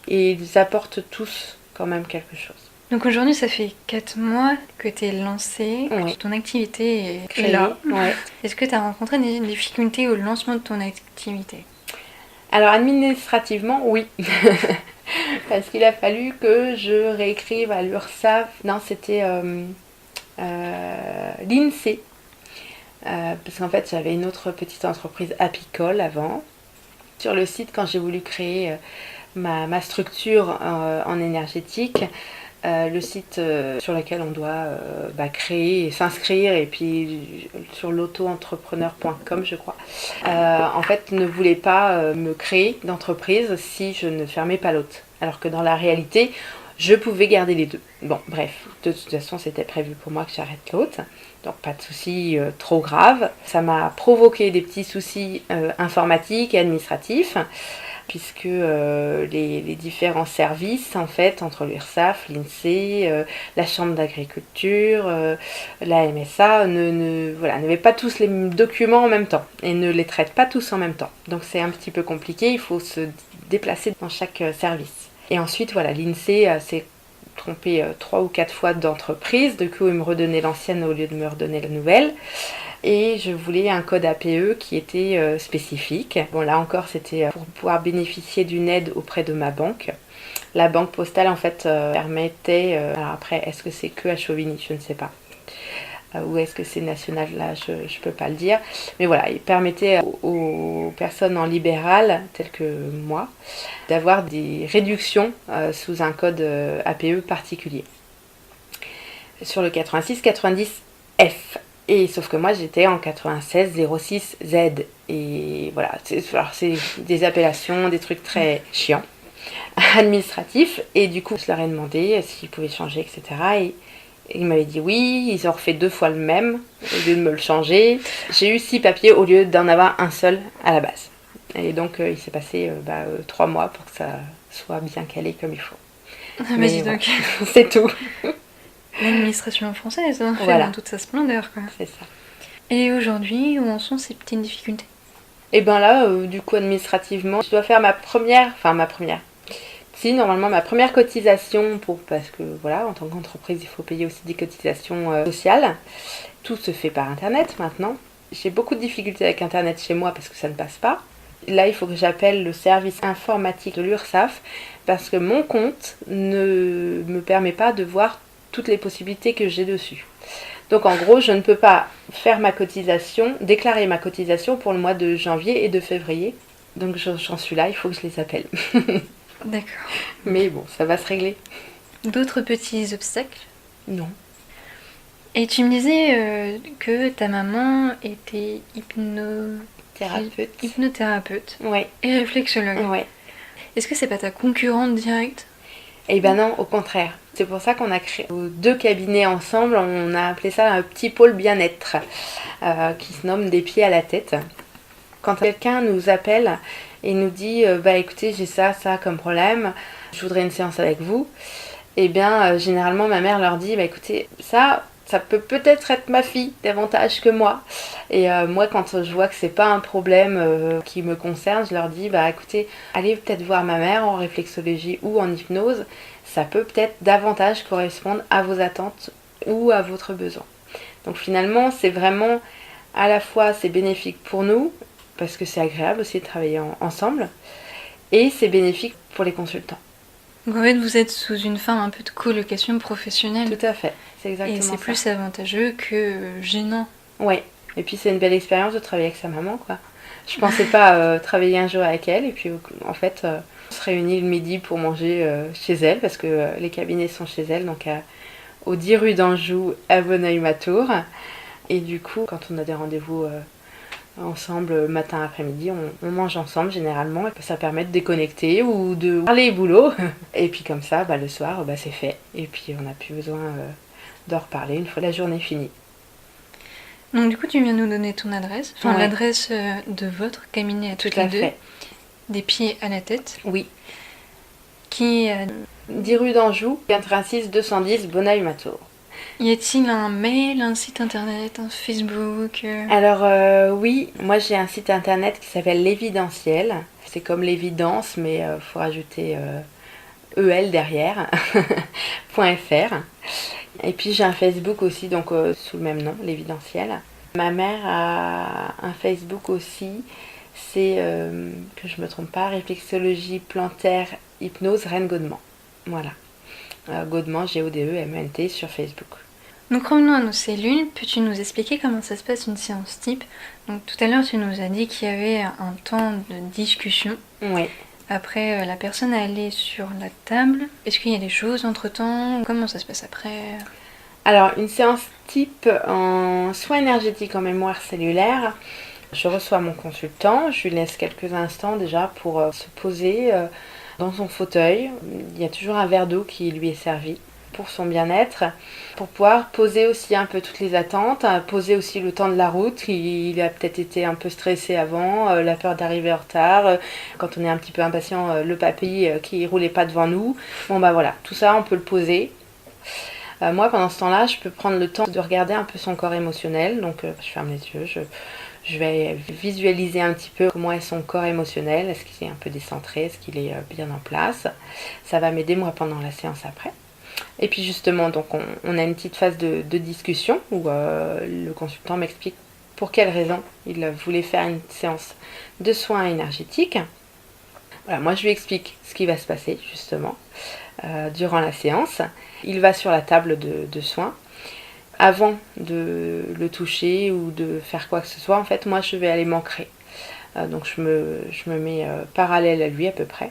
et ils apportent tous quand même quelque chose. Donc aujourd'hui, ça fait 4 mois que tu es lancée, que ton activité est là. Ouais. Est-ce que tu as rencontré des difficultés au lancement de ton activité ? Alors administrativement, oui. Parce qu'il a fallu que je réécrive à l'URSSAF. Non, c'était l'INSEE. Parce qu'en fait, j'avais une autre petite entreprise apicole avant. Sur le site, quand j'ai voulu créer ma structure en énergétique, le site sur lequel on doit créer et s'inscrire, et puis sur l'auto-entrepreneur.com je crois, en fait ne voulait pas me créer d'entreprise si je ne fermais pas l'autre. Alors que dans la réalité, je pouvais garder les deux. Bon, bref, de toute façon c'était prévu pour moi que j'arrête l'autre. Donc pas de soucis trop graves. Ça m'a provoqué des petits soucis informatiques et administratifs. puisque les différents services, en fait, entre l'URSSAF, l'INSEE, la Chambre d'agriculture, la MSA, n'avaient pas tous les documents en même temps et ne les traitent pas tous en même temps. Donc c'est un petit peu compliqué, il faut se déplacer dans chaque service. Et ensuite, voilà, l'INSEE s'est trompé 3 ou 4 fois d'entreprise, du coup il me redonnait l'ancienne au lieu de me redonner la nouvelle. Et je voulais un code APE qui était spécifique. Bon, là encore, c'était pour pouvoir bénéficier d'une aide auprès de ma banque. La banque postale, en fait, permettait... alors après, est-ce que c'est que à Chauvigny? Je ne sais pas. Ou est-ce que c'est national? Là, je ne peux pas le dire. Mais voilà, il permettait aux personnes en libéral, telles que moi, d'avoir des réductions sous un code APE particulier. Sur le 86-90F. Et sauf que moi j'étais en 96-06Z. Et voilà, c'est des appellations, des trucs très chiants, administratifs. Et du coup, je leur ai demandé s'ils pouvaient changer, etc. Et ils m'avaient dit oui, ils ont refait 2 fois le même, au lieu de me le changer. J'ai eu 6 papiers au lieu d'en avoir un seul à la base. Et donc il s'est passé 3 mois pour que ça soit bien calé comme il faut. Mais dis donc. Voilà, c'est tout. L'administration française, hein, fait Voilà. dans toute sa splendeur, quoi. C'est ça. Et aujourd'hui, où en sont ces petites difficultés? Et ben là, du coup, administrativement, je dois faire ma première. Si, normalement, ma première cotisation parce que, voilà, en tant qu'entreprise, il faut payer aussi des cotisations sociales. Tout se fait par Internet, maintenant. J'ai beaucoup de difficultés avec Internet chez moi parce que ça ne passe pas. Là, il faut que j'appelle le service informatique de l'URSSAF parce que mon compte ne me permet pas de voir toutes les possibilités que j'ai dessus. Donc en gros, je ne peux pas faire déclarer ma cotisation pour le mois de janvier et de février. Donc j'en suis là, il faut que je les appelle. D'accord. Mais bon, ça va se régler. D'autres petits obstacles? Non. Et tu me disais que ta maman était hypnothérapeute Ouais. et réflexologue. Ouais. Est-ce que c'est pas ta concurrente directe? Eh ben non, au contraire. C'est pour ça qu'on a créé 2 cabinets ensemble. On a appelé ça un petit pôle bien-être qui se nomme des pieds à la tête. Quand quelqu'un nous appelle et nous dit écoutez, j'ai ça comme problème, je voudrais une séance avec vous, eh bien généralement ma mère leur dit écoutez, ça peut-être être ma fille davantage que moi. Et moi, quand je vois que c'est pas un problème qui me concerne, je leur dis écoutez, allez peut-être voir ma mère en réflexologie ou en hypnose, ça peut peut-être davantage correspondre à vos attentes ou à votre besoin. Donc finalement, c'est vraiment à la fois c'est bénéfique pour nous, parce que c'est agréable aussi de travailler ensemble, et c'est bénéfique pour les consultants. Donc en fait, vous êtes sous une forme un peu de colocation professionnelle. Tout à fait, c'est exactement ça. Et c'est plus avantageux que gênant. Oui, et puis c'est une belle expérience de travailler avec sa maman, quoi. Je pensais pas travailler un jour avec elle, et puis en fait, on se réunit le midi pour manger chez elle, parce que les cabinets sont chez elle, donc au 10 rue d'Anjou, à Bonneuil-Matour. Et du coup, quand on a des rendez-vous ensemble matin après-midi, on mange ensemble généralement, et ça permet de déconnecter ou de parler boulot. Et puis comme ça, le soir, c'est fait. Et puis on n'a plus besoin d'en reparler une fois la journée finie. Donc du coup, tu viens nous donner ton adresse, Ouais. l'adresse de votre cabinet à toutes Tout à les deux, fait. des pieds à la tête, Oui. qui est 10 rue d'Anjou, 86 210 Bonneuil-Matour. Y a-t-il un mail, un site internet, un Facebook Alors oui, moi j'ai un site internet qui s'appelle L'Évidentiel. C'est comme l'évidence, mais faut rajouter EL derrière, .fr. Et puis j'ai un Facebook aussi, donc sous le même nom, L'Évidentiel. Ma mère a un Facebook aussi, c'est, que je me trompe pas, réflexologie plantaire hypnose Reine Godement. Voilà. Godement, Godement sur Facebook. Donc revenons à nos cellules, peux-tu nous expliquer comment ça se passe une séance type? Donc tout à l'heure tu nous as dit qu'il y avait un temps de discussion. Oui. Après la personne allait sur la table. Est-ce qu'il y a des choses entre temps? Comment ça se passe après? Alors une séance type en soins énergétiques en mémoire cellulaire, je reçois mon consultant, je lui laisse quelques instants déjà pour se poser dans son fauteuil. Il y a toujours un verre d'eau qui lui est servi. pour son bien-être, pour pouvoir poser aussi un peu toutes les attentes, poser aussi le temps de la route. Il a peut-être été un peu stressé avant, la peur d'arriver en retard, quand on est un petit peu impatient, le papy qui roulait pas devant nous. Bon bah voilà, tout ça on peut le poser. Moi pendant ce temps-là, je peux prendre le temps de regarder un peu son corps émotionnel, donc je ferme les yeux, je vais visualiser un petit peu comment est son corps émotionnel, est-ce qu'il est un peu décentré, est-ce qu'il est bien en place. Ça va m'aider moi pendant la séance après. Et puis justement, donc on a une petite phase de discussion où le consultant m'explique pour quelles raisons il voulait faire une séance de soins énergétiques. Voilà, moi je lui explique ce qui va se passer justement durant la séance. Il va sur la table de soins. Avant de le toucher ou de faire quoi que ce soit, en fait, moi je vais aller m'ancrer. Donc je me mets parallèle à lui à peu près,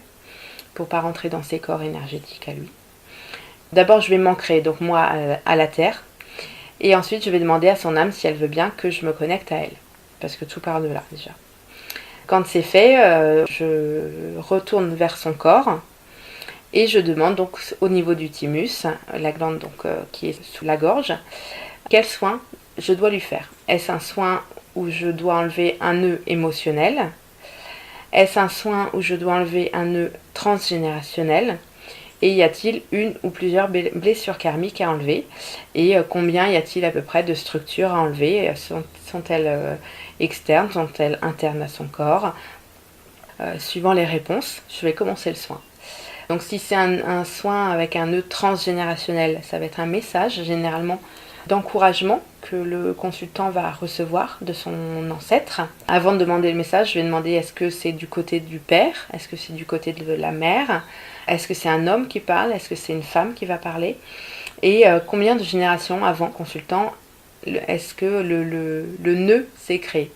pour pas rentrer dans ses corps énergétiques à lui. D'abord je vais m'ancrer, donc moi à la terre, et ensuite je vais demander à son âme si elle veut bien que je me connecte à elle, parce que tout part de là déjà. Quand c'est fait, je retourne vers son corps, et je demande donc au niveau du thymus, la glande donc, qui est sous la gorge, quel soin je dois lui faire. Est-ce un soin où je dois enlever un nœud émotionnel? Est-ce un soin où je dois enlever un nœud transgénérationnel? Et y a-t-il une ou plusieurs blessures karmiques à enlever? Et combien y a-t-il à peu près de structures à enlever? Sont-elles externes? Sont-elles internes à son corps? Suivant les réponses, je vais commencer le soin. Donc si c'est un soin avec un nœud transgénérationnel, ça va être un message généralement d'encouragement que le consultant va recevoir de son ancêtre. Avant de demander le message, je vais demander est-ce que c'est du côté du père? Est-ce que c'est du côté de la mère? Est-ce que c'est un homme qui parle? Est-ce que c'est une femme qui va parler? Et combien de générations avant consultant est-ce que le nœud s'est créé?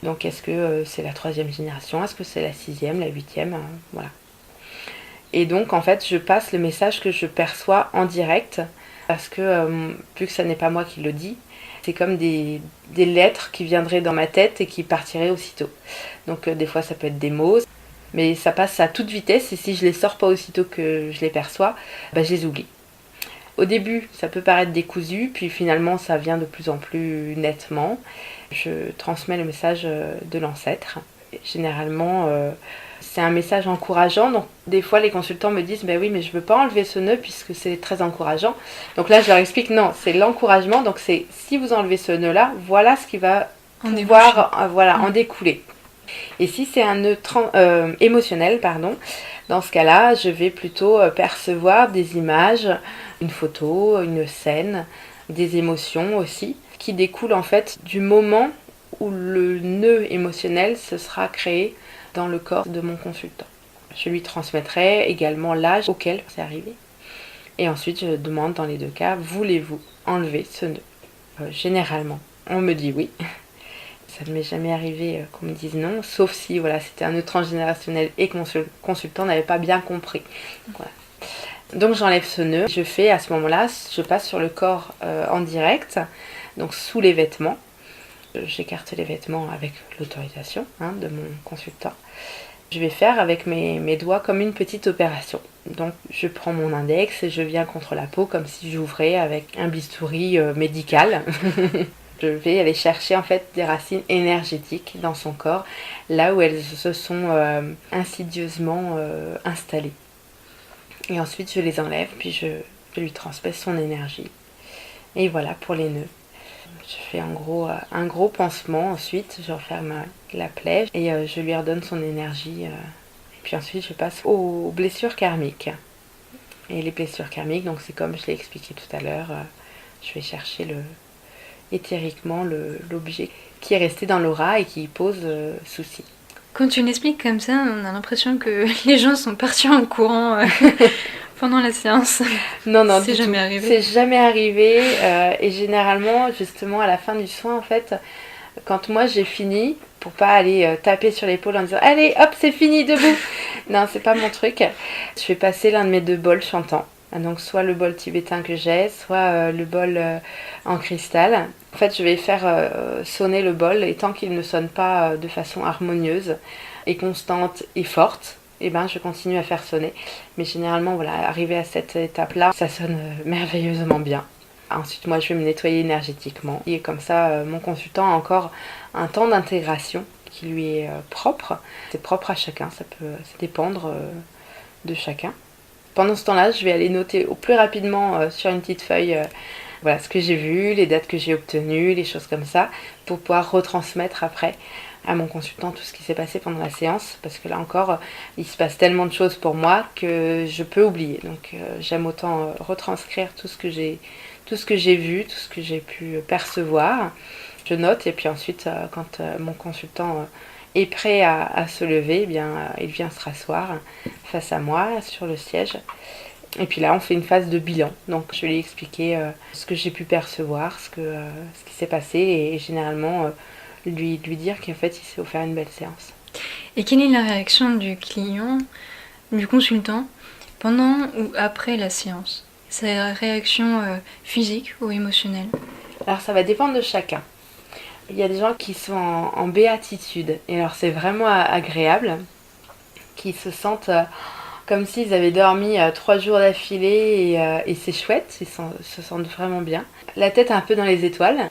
Donc est-ce que c'est la 3e génération? Est-ce que c'est la 6e, la 8e? Voilà. Et donc en fait je passe le message que je perçois en direct, parce que vu que ça n'est pas moi qui le dis, c'est comme des lettres qui viendraient dans ma tête et qui partiraient aussitôt. Donc des fois ça peut être des mots, mais ça passe à toute vitesse, et si je les sors pas aussitôt que je les perçois, je les oublie. Au début ça peut paraître décousu, puis finalement ça vient de plus en plus nettement. Je transmets le message de l'ancêtre. Généralement c'est un message encourageant, donc des fois les consultants me disent oui mais je veux pas enlever ce nœud puisque c'est très encourageant. Donc là je leur explique non, c'est l'encouragement, donc c'est si vous enlevez ce nœud là, voilà ce qui va pouvoir en découler. Et si c'est un nœud émotionnel, dans ce cas-là je vais plutôt percevoir des images, une photo, une scène, des émotions aussi, qui découlent en fait du moment où le nœud émotionnel se sera créé dans le corps de mon consultant. Je lui transmettrai également l'âge auquel c'est arrivé. Et ensuite, je demande dans les deux cas, voulez-vous enlever ce nœud? Généralement, on me dit oui. Ça ne m'est jamais arrivé qu'on me dise non, sauf si c'était un nœud transgénérationnel et que mon consultant n'avait pas bien compris. Voilà. Donc j'enlève ce nœud. Je fais à ce moment-là, je passe sur le corps en direct, donc sous les vêtements. J'écarte les vêtements avec l'autorisation de mon consultant. Je vais faire avec mes doigts comme une petite opération. Donc je prends mon index et je viens contre la peau comme si j'ouvrais avec un bistouri médical. Je vais aller chercher en fait des racines énergétiques dans son corps, là où elles se sont insidieusement installées. Et ensuite je les enlève, puis je lui transmets son énergie. Et voilà pour les nœuds. Je fais en gros un gros pansement, ensuite je referme la plaie et je lui redonne son énergie. Et puis ensuite je passe aux blessures karmiques. Et les blessures karmiques, donc c'est comme je l'ai expliqué tout à l'heure, je vais chercher éthériquement l'objet qui est resté dans l'aura et qui pose souci. Quand tu l'expliques comme ça, on a l'impression que les gens sont partis en courant pendant la séance. Non, c'est jamais arrivé. C'est jamais arrivé. Et généralement, justement, à la fin du soin, en fait, quand moi j'ai fini, pour pas aller taper sur l'épaule en disant allez, hop, c'est fini, debout. Non, c'est pas mon truc. Je vais passer l'un de mes 2 bols chantants. Donc soit le bol tibétain que j'ai, soit le bol en cristal. En fait, je vais faire sonner le bol, et tant qu'il ne sonne pas de façon harmonieuse et constante et forte, et ben je continue à faire sonner. Mais généralement, voilà, arrivé à cette étape-là, ça sonne merveilleusement bien. Ensuite, moi, je vais me nettoyer énergétiquement. Et comme ça, mon consultant a encore un temps d'intégration qui lui est propre. C'est propre à chacun, ça peut dépendre de chacun. Pendant ce temps-là, je vais aller noter au plus rapidement sur une petite feuille voilà, ce que j'ai vu, les dates que j'ai obtenues, les choses comme ça, pour pouvoir retransmettre après à mon consultant tout ce qui s'est passé pendant la séance, parce que là encore, il se passe tellement de choses pour moi que je peux oublier. Donc j'aime autant retranscrire tout ce que j'ai vu, tout ce que j'ai pu percevoir. Je note et puis ensuite, quand mon consultant est prêt à se lever, eh bien, il vient se rasseoir face à moi sur le siège. Et puis là, on fait une phase de bilan. Donc, je vais lui expliquer ce que j'ai pu percevoir, ce qui s'est passé, et généralement lui dire qu'en fait, il s'est offert une belle séance. Et quelle est la réaction du client, du consultant, pendant ou après la séance? Sa réaction physique ou émotionnelle? Alors, ça va dépendre de chacun. Il y a des gens qui sont en béatitude, et alors c'est vraiment agréable, qui se sentent comme s'ils avaient dormi 3 jours d'affilée et c'est chouette, ils se sentent vraiment bien. La tête un peu dans les étoiles.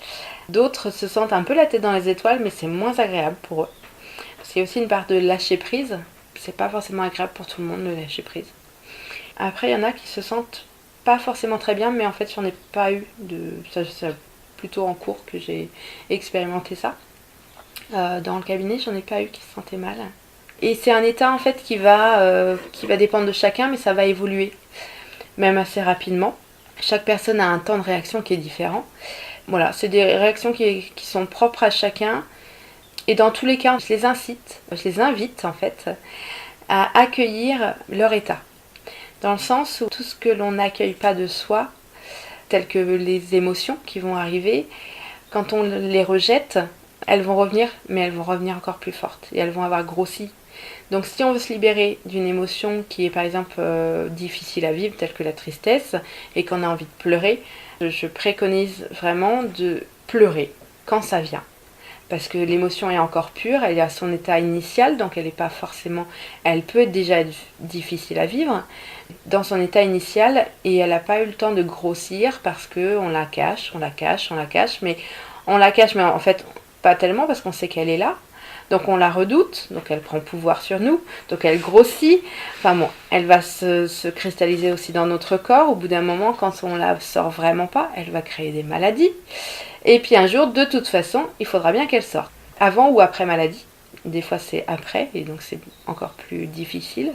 D'autres se sentent un peu la tête dans les étoiles, mais c'est moins agréable pour eux. Parce qu'il y a aussi une part de lâcher prise. C'est pas forcément agréable pour tout le monde, le lâcher prise. Après, il y en a qui se sentent pas forcément très bien, mais en fait, j'en ai pas eu c'est plutôt en cours que j'ai expérimenté ça. Dans le cabinet, j'en ai pas eu qui se sentaient mal. Et c'est un état en fait qui va dépendre de chacun, mais ça va évoluer, même assez rapidement. Chaque personne a un temps de réaction qui est différent. Voilà, c'est des réactions qui sont propres à chacun. Et dans tous les cas, je les invite en fait à accueillir leur état. Dans le sens où tout ce que l'on n'accueille pas de soi, telles que les émotions qui vont arriver, quand on les rejette, elles vont revenir, mais elles vont revenir encore plus fortes et elles vont avoir grossi. Donc si on veut se libérer d'une émotion qui est par exemple difficile à vivre, telle que la tristesse, et qu'on a envie de pleurer, je préconise vraiment de pleurer quand ça vient. Parce que l'émotion est encore pure, elle est à son état initial, donc elle peut être déjà difficile à vivre dans son état initial, et elle n'a pas eu le temps de grossir parce qu'on la cache, mais en fait pas tellement parce qu'on sait qu'elle est là. Donc on la redoute, donc elle prend pouvoir sur nous, donc elle grossit, enfin bon, elle va se cristalliser aussi dans notre corps. Au bout d'un moment, quand on la sort vraiment pas, elle va créer des maladies. Et puis un jour, de toute façon, il faudra bien qu'elle sorte. Avant ou après maladie. Des fois c'est après, et donc c'est encore plus difficile.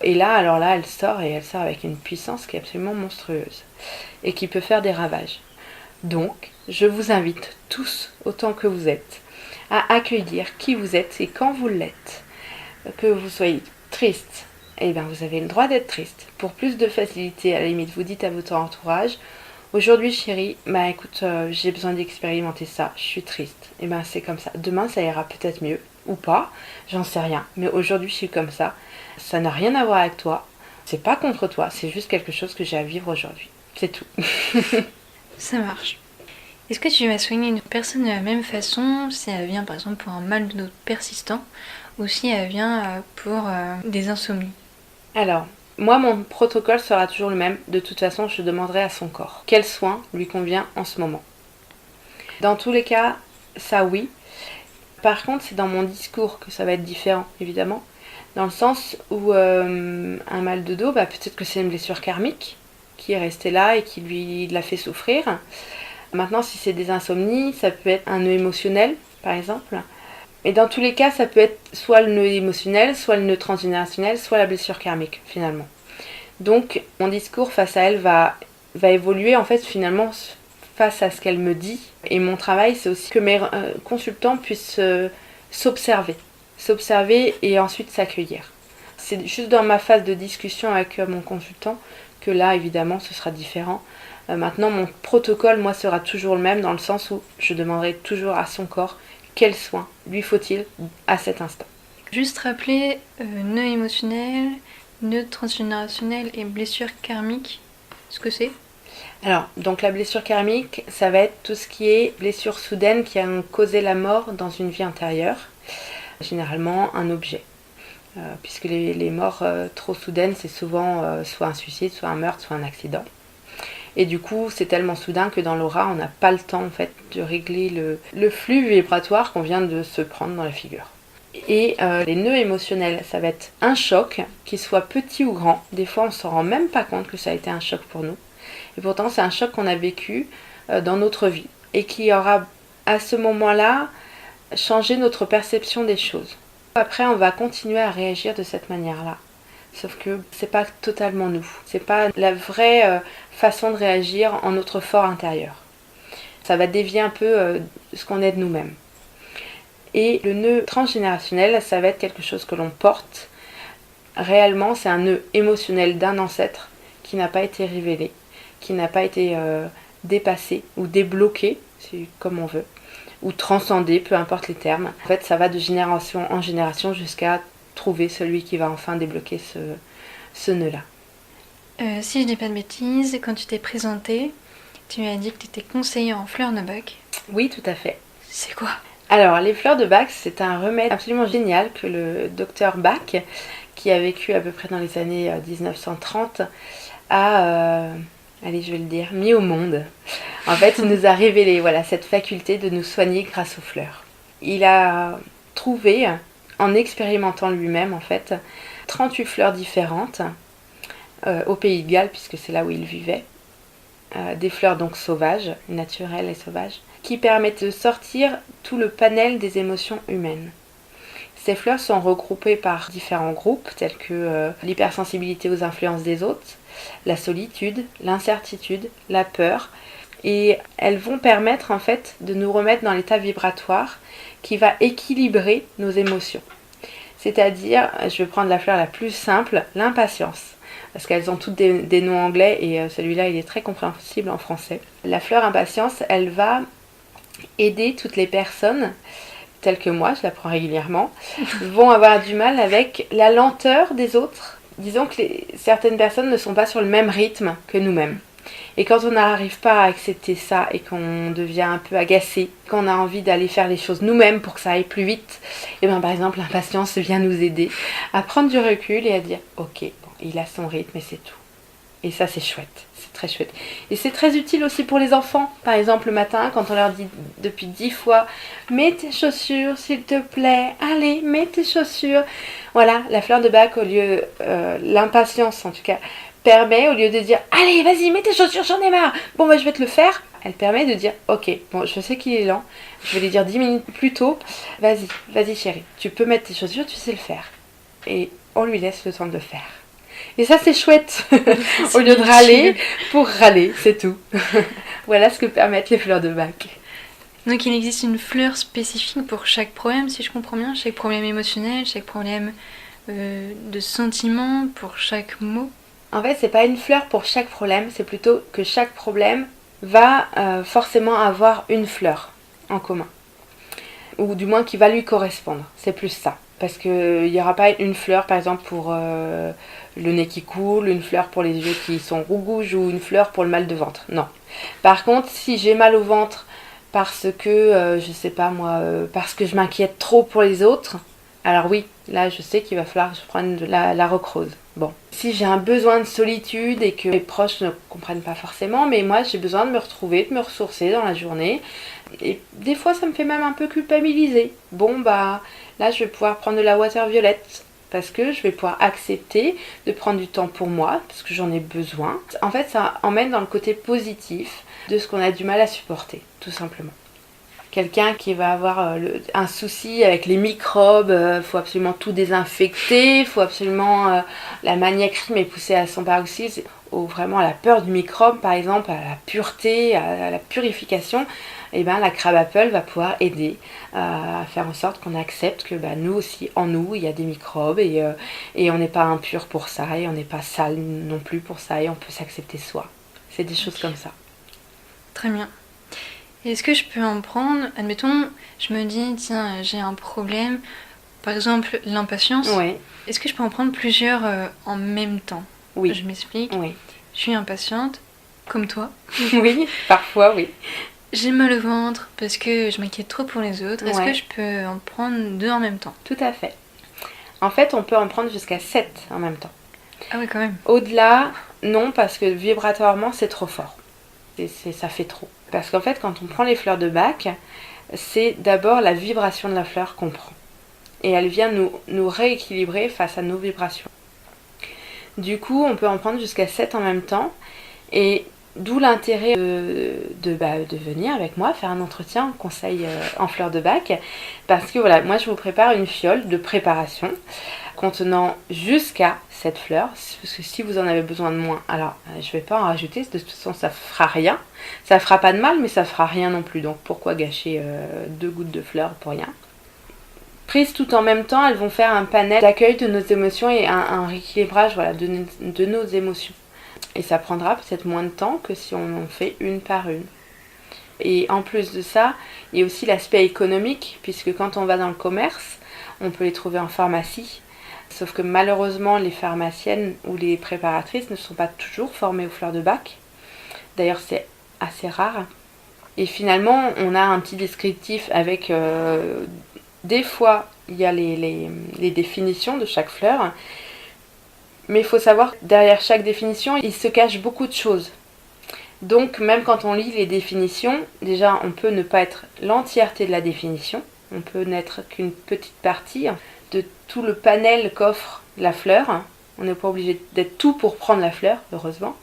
Et là, alors là, elle sort avec une puissance qui est absolument monstrueuse. Et qui peut faire des ravages. Donc, je vous invite tous, autant que vous êtes, à accueillir qui vous êtes et quand vous l'êtes. Que vous soyez triste, eh bien vous avez le droit d'être triste. Pour plus de facilité, à la limite, vous dites à votre entourage, aujourd'hui chérie, bah écoute, j'ai besoin d'expérimenter ça, je suis triste. Et ben c'est comme ça. Demain ça ira peut-être mieux, ou pas, j'en sais rien. Mais aujourd'hui je suis comme ça. Ça n'a rien à voir avec toi. C'est pas contre toi, c'est juste quelque chose que j'ai à vivre aujourd'hui. C'est tout. Ça marche. Est-ce que tu vas soigner une personne de la même façon si elle vient par exemple pour un mal de dos persistant ou si elle vient pour des insomnies? Alors, moi mon protocole sera toujours le même. De toute façon, je demanderai à son corps quel soin lui convient en ce moment. Dans tous les cas, ça oui. Par contre, c'est dans mon discours que ça va être différent, évidemment. Dans le sens où un mal de dos, peut-être que c'est une blessure karmique qui est restée là et qui lui l'a fait souffrir. Maintenant, si c'est des insomnies, ça peut être un nœud émotionnel, par exemple. Et dans tous les cas, ça peut être soit le nœud émotionnel, soit le nœud transgénérationnel, soit la blessure karmique, finalement. Donc, mon discours face à elle va évoluer, en fait, finalement, face à ce qu'elle me dit. Et mon travail, c'est aussi que mes consultants puissent s'observer et ensuite s'accueillir. C'est juste dans ma phase de discussion avec mon consultant que là, évidemment, ce sera différent. Maintenant, mon protocole, moi, sera toujours le même dans le sens où je demanderai toujours à son corps quels soins lui faut-il à cet instant. Juste rappeler nœud émotionnel, nœud transgénérationnel et blessure karmique, ce que c'est? Alors, donc la blessure karmique, ça va être tout ce qui est blessure soudaine qui a causé la mort dans une vie antérieure, généralement un objet. puisque les morts trop soudaines, c'est souvent soit un suicide, soit un meurtre, soit un accident. Et du coup, c'est tellement soudain que dans l'aura, on n'a pas le temps en fait de régler le flux vibratoire qu'on vient de se prendre dans la figure. Et les nœuds émotionnels, ça va être un choc, qu'il soit petit ou grand. Des fois, on ne s'en rend même pas compte que ça a été un choc pour nous. Et pourtant, c'est un choc qu'on a vécu dans notre vie et qui aura, à ce moment-là, changé notre perception des choses. Après, on va continuer à réagir de cette manière-là. Sauf que c'est pas totalement nous. C'est pas la vraie façon de réagir en notre fort intérieur. Ça va dévier un peu ce qu'on est de nous-mêmes. Et le nœud transgénérationnel, ça va être quelque chose que l'on porte. Réellement, c'est un nœud émotionnel d'un ancêtre qui n'a pas été révélé, qui n'a pas été dépassé ou débloqué, c'est comme on veut, ou transcendé, peu importe les termes. En fait, ça va de génération en génération jusqu'à trouver celui qui va enfin débloquer ce nœud-là. Si je dis pas de bêtises, quand tu t'es présentée, tu m'as dit que tu étais conseillère en fleurs de Bach. Oui, tout à fait. C'est quoi ? Alors, les fleurs de Bach, c'est un remède absolument génial que le docteur Bach, qui a vécu à peu près dans les années 1930, a, allez, je vais le dire, mis au monde. En fait, il nous a révélé cette faculté de nous soigner grâce aux fleurs. Il a trouvé, en expérimentant lui-même, en fait, 38 fleurs différentes au Pays de Galles, puisque c'est là où il vivait. Des fleurs donc sauvages, naturelles et sauvages, qui permettent de sortir tout le panel des émotions humaines. Ces fleurs sont regroupées par différents groupes tels que l'hypersensibilité aux influences des autres, la solitude, l'incertitude, la peur, et elles vont permettre en fait de nous remettre dans l'état vibratoire qui va équilibrer nos émotions. C'est-à-dire, je vais prendre la fleur la plus simple, l'impatience, parce qu'elles ont toutes des noms anglais et celui-là il est très compréhensible en français. La fleur impatience, elle va aider toutes les personnes, telles que moi, je la prends régulièrement, vont avoir du mal avec la lenteur des autres. Disons que certaines personnes ne sont pas sur le même rythme que nous-mêmes. Et quand on n'arrive pas à accepter ça et qu'on devient un peu agacé, qu'on a envie d'aller faire les choses nous-mêmes pour que ça aille plus vite, et bien par exemple l'impatience vient nous aider à prendre du recul et à dire ok, bon, il a son rythme et c'est tout. Et ça c'est chouette, c'est très chouette. Et c'est très utile aussi pour les enfants. Par exemple le matin quand on leur dit depuis 10 fois mets tes chaussures s'il te plaît, allez mets tes chaussures. Voilà, la fleur de Bach au lieu, l'impatience en tout cas, permet au lieu de dire allez vas-y mets tes chaussures j'en ai marre, bon bah je vais te le faire, elle permet de dire ok bon je sais qu'il est lent, je vais lui dire 10 minutes plus tôt, vas-y chérie, tu peux mettre tes chaussures, tu sais le faire. Et on lui laisse le temps de le faire. Et ça c'est chouette. Au lieu de râler pour râler, c'est tout. Voilà ce que permettent les fleurs de Bach. Donc il existe une fleur spécifique pour chaque problème, si je comprends bien, chaque problème émotionnel, chaque problème de sentiment, pour chaque mot. En fait, c'est pas une fleur pour chaque problème, c'est plutôt que chaque problème va forcément avoir une fleur en commun. Ou du moins qui va lui correspondre, c'est plus ça. Parce qu'il n'y aura pas une fleur par exemple pour le nez qui coule, une fleur pour les yeux qui sont rouges ou une fleur pour le mal de ventre. Non. Par contre, si j'ai mal au ventre parce que, je sais pas moi, parce que je m'inquiète trop pour les autres, alors oui, là je sais qu'il va falloir que je prenne de la rocrose. Bon. Si j'ai un besoin de solitude et que mes proches ne comprennent pas forcément, mais moi j'ai besoin de me retrouver, de me ressourcer dans la journée. Et des fois ça me fait même un peu culpabiliser. Bon bah là je vais pouvoir prendre de la water violette parce que je vais pouvoir accepter de prendre du temps pour moi parce que j'en ai besoin. En fait ça emmène dans le côté positif de ce qu'on a du mal à supporter, tout simplement. Quelqu'un qui va avoir un souci avec les microbes, faut absolument tout désinfecter, faut absolument la maniaquerie mais poussée à son paroxysme, ou vraiment à la peur du microbe par exemple, à la pureté, à la purification, et ben la Crab Apple va pouvoir aider à faire en sorte qu'on accepte que nous aussi, en nous, il y a des microbes et on n'est pas impur pour ça et on n'est pas sale non plus pour ça et on peut s'accepter soi. C'est des choses comme ça. Très bien. Est-ce que je peux en prendre, admettons, je me dis, tiens, j'ai un problème, par exemple l'impatience. Oui. Est-ce que je peux en prendre plusieurs en même temps ? Oui. Je m'explique. Oui. Je suis impatiente, comme toi. Oui, parfois, oui. J'ai mal au ventre parce que je m'inquiète trop pour les autres. Est-ce que je peux en prendre deux en même temps ? Tout à fait. En fait, on peut en prendre jusqu'à 7 en même temps. Ah oui, quand même. Au-delà, non, parce que vibratoirement, c'est trop fort. Ça fait trop. Parce qu'en fait, quand on prend les fleurs de Bach, c'est d'abord la vibration de la fleur qu'on prend. Et elle vient nous rééquilibrer face à nos vibrations. Du coup, on peut en prendre jusqu'à 7 en même temps. Et d'où l'intérêt de venir avec moi faire un entretien en conseil en fleurs de Bach. Parce que voilà, moi je vous prépare une fiole de préparation contenant jusqu'à 7 fleurs. Parce que si vous en avez besoin de moins, alors je ne vais pas en rajouter. De toute façon, ça ne fera rien. Ça ne fera pas de mal, mais ça ne fera rien non plus. Donc pourquoi gâcher 2 gouttes de fleurs pour rien? Prises tout en même temps, elles vont faire un panel d'accueil de nos émotions et un rééquilibrage de nos émotions. Et ça prendra peut-être moins de temps que si on en fait une par une. Et en plus de ça, il y a aussi l'aspect économique, puisque quand on va dans le commerce, on peut les trouver en pharmacie. Sauf que malheureusement, les pharmaciennes ou les préparatrices ne sont pas toujours formées aux fleurs de Bach. D'ailleurs, c'est assez rare. Et finalement, on a un petit descriptif avec... des fois, il y a les définitions de chaque fleur. Mais il faut savoir que derrière chaque définition, il se cache beaucoup de choses. Donc même quand on lit les définitions, déjà on peut ne pas être l'entièreté de la définition, on peut n'être qu'une petite partie de tout le panel qu'offre la fleur. On n'est pas obligé d'être tout pour prendre la fleur, heureusement.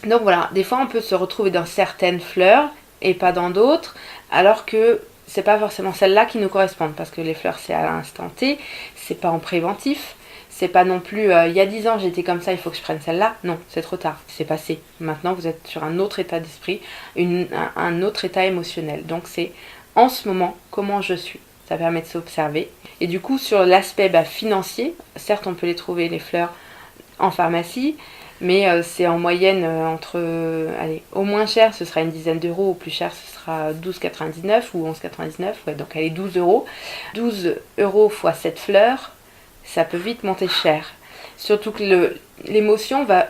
Donc voilà, des fois on peut se retrouver dans certaines fleurs et pas dans d'autres, alors que c'est pas forcément celles-là qui nous correspondent, parce que les fleurs c'est à l'instant T, c'est pas en préventif. C'est pas non plus, il y a 10 ans j'étais comme ça, il faut que je prenne celle-là. Non, c'est trop tard, c'est passé. Maintenant vous êtes sur un autre état d'esprit, un autre état émotionnel. Donc c'est en ce moment comment je suis. Ça permet de s'observer. Et du coup sur l'aspect financier, certes on peut les trouver les fleurs en pharmacie, mais c'est en moyenne entre, au moins cher ce sera une dizaine d'euros, au plus cher ce sera 12,99 ou 11,99, ouais, donc allez 12 euros. 12 euros fois 7 fleurs, ça peut vite monter cher. Surtout que l'émotion va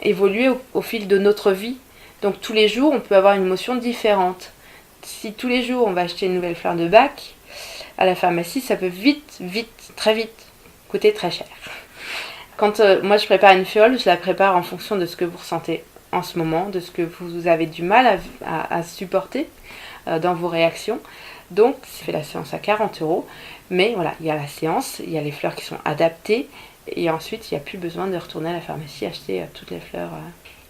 évoluer au fil de notre vie. Donc tous les jours, on peut avoir une émotion différente. Si tous les jours, on va acheter une nouvelle fleur de Bach, à la pharmacie, ça peut très vite, coûter très cher. Quand moi je prépare une fiole, je la prépare en fonction de ce que vous ressentez en ce moment, de ce que vous avez du mal à supporter dans vos réactions. Donc, je fais la séance à 40 euros. Mais voilà, il y a la séance, il y a les fleurs qui sont adaptées. Et ensuite, il n'y a plus besoin de retourner à la pharmacie acheter toutes les fleurs.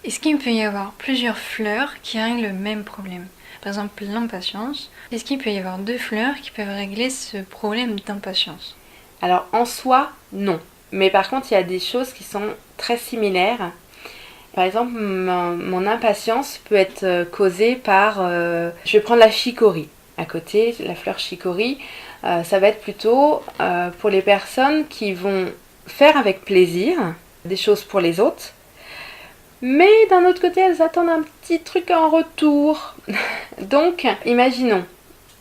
Est-ce qu'il peut y avoir plusieurs fleurs qui règlent le même problème? Par exemple, l'impatience. Est-ce qu'il peut y avoir 2 fleurs qui peuvent régler ce problème d'impatience? Alors, en soi, non. Mais par contre, il y a des choses qui sont très similaires. Par exemple, mon impatience peut être causée par... je vais prendre la chicorée. À côté, la fleur chicorée, ça va être plutôt pour les personnes qui vont faire avec plaisir des choses pour les autres, mais d'un autre côté, elles attendent un petit truc en retour. Donc, imaginons,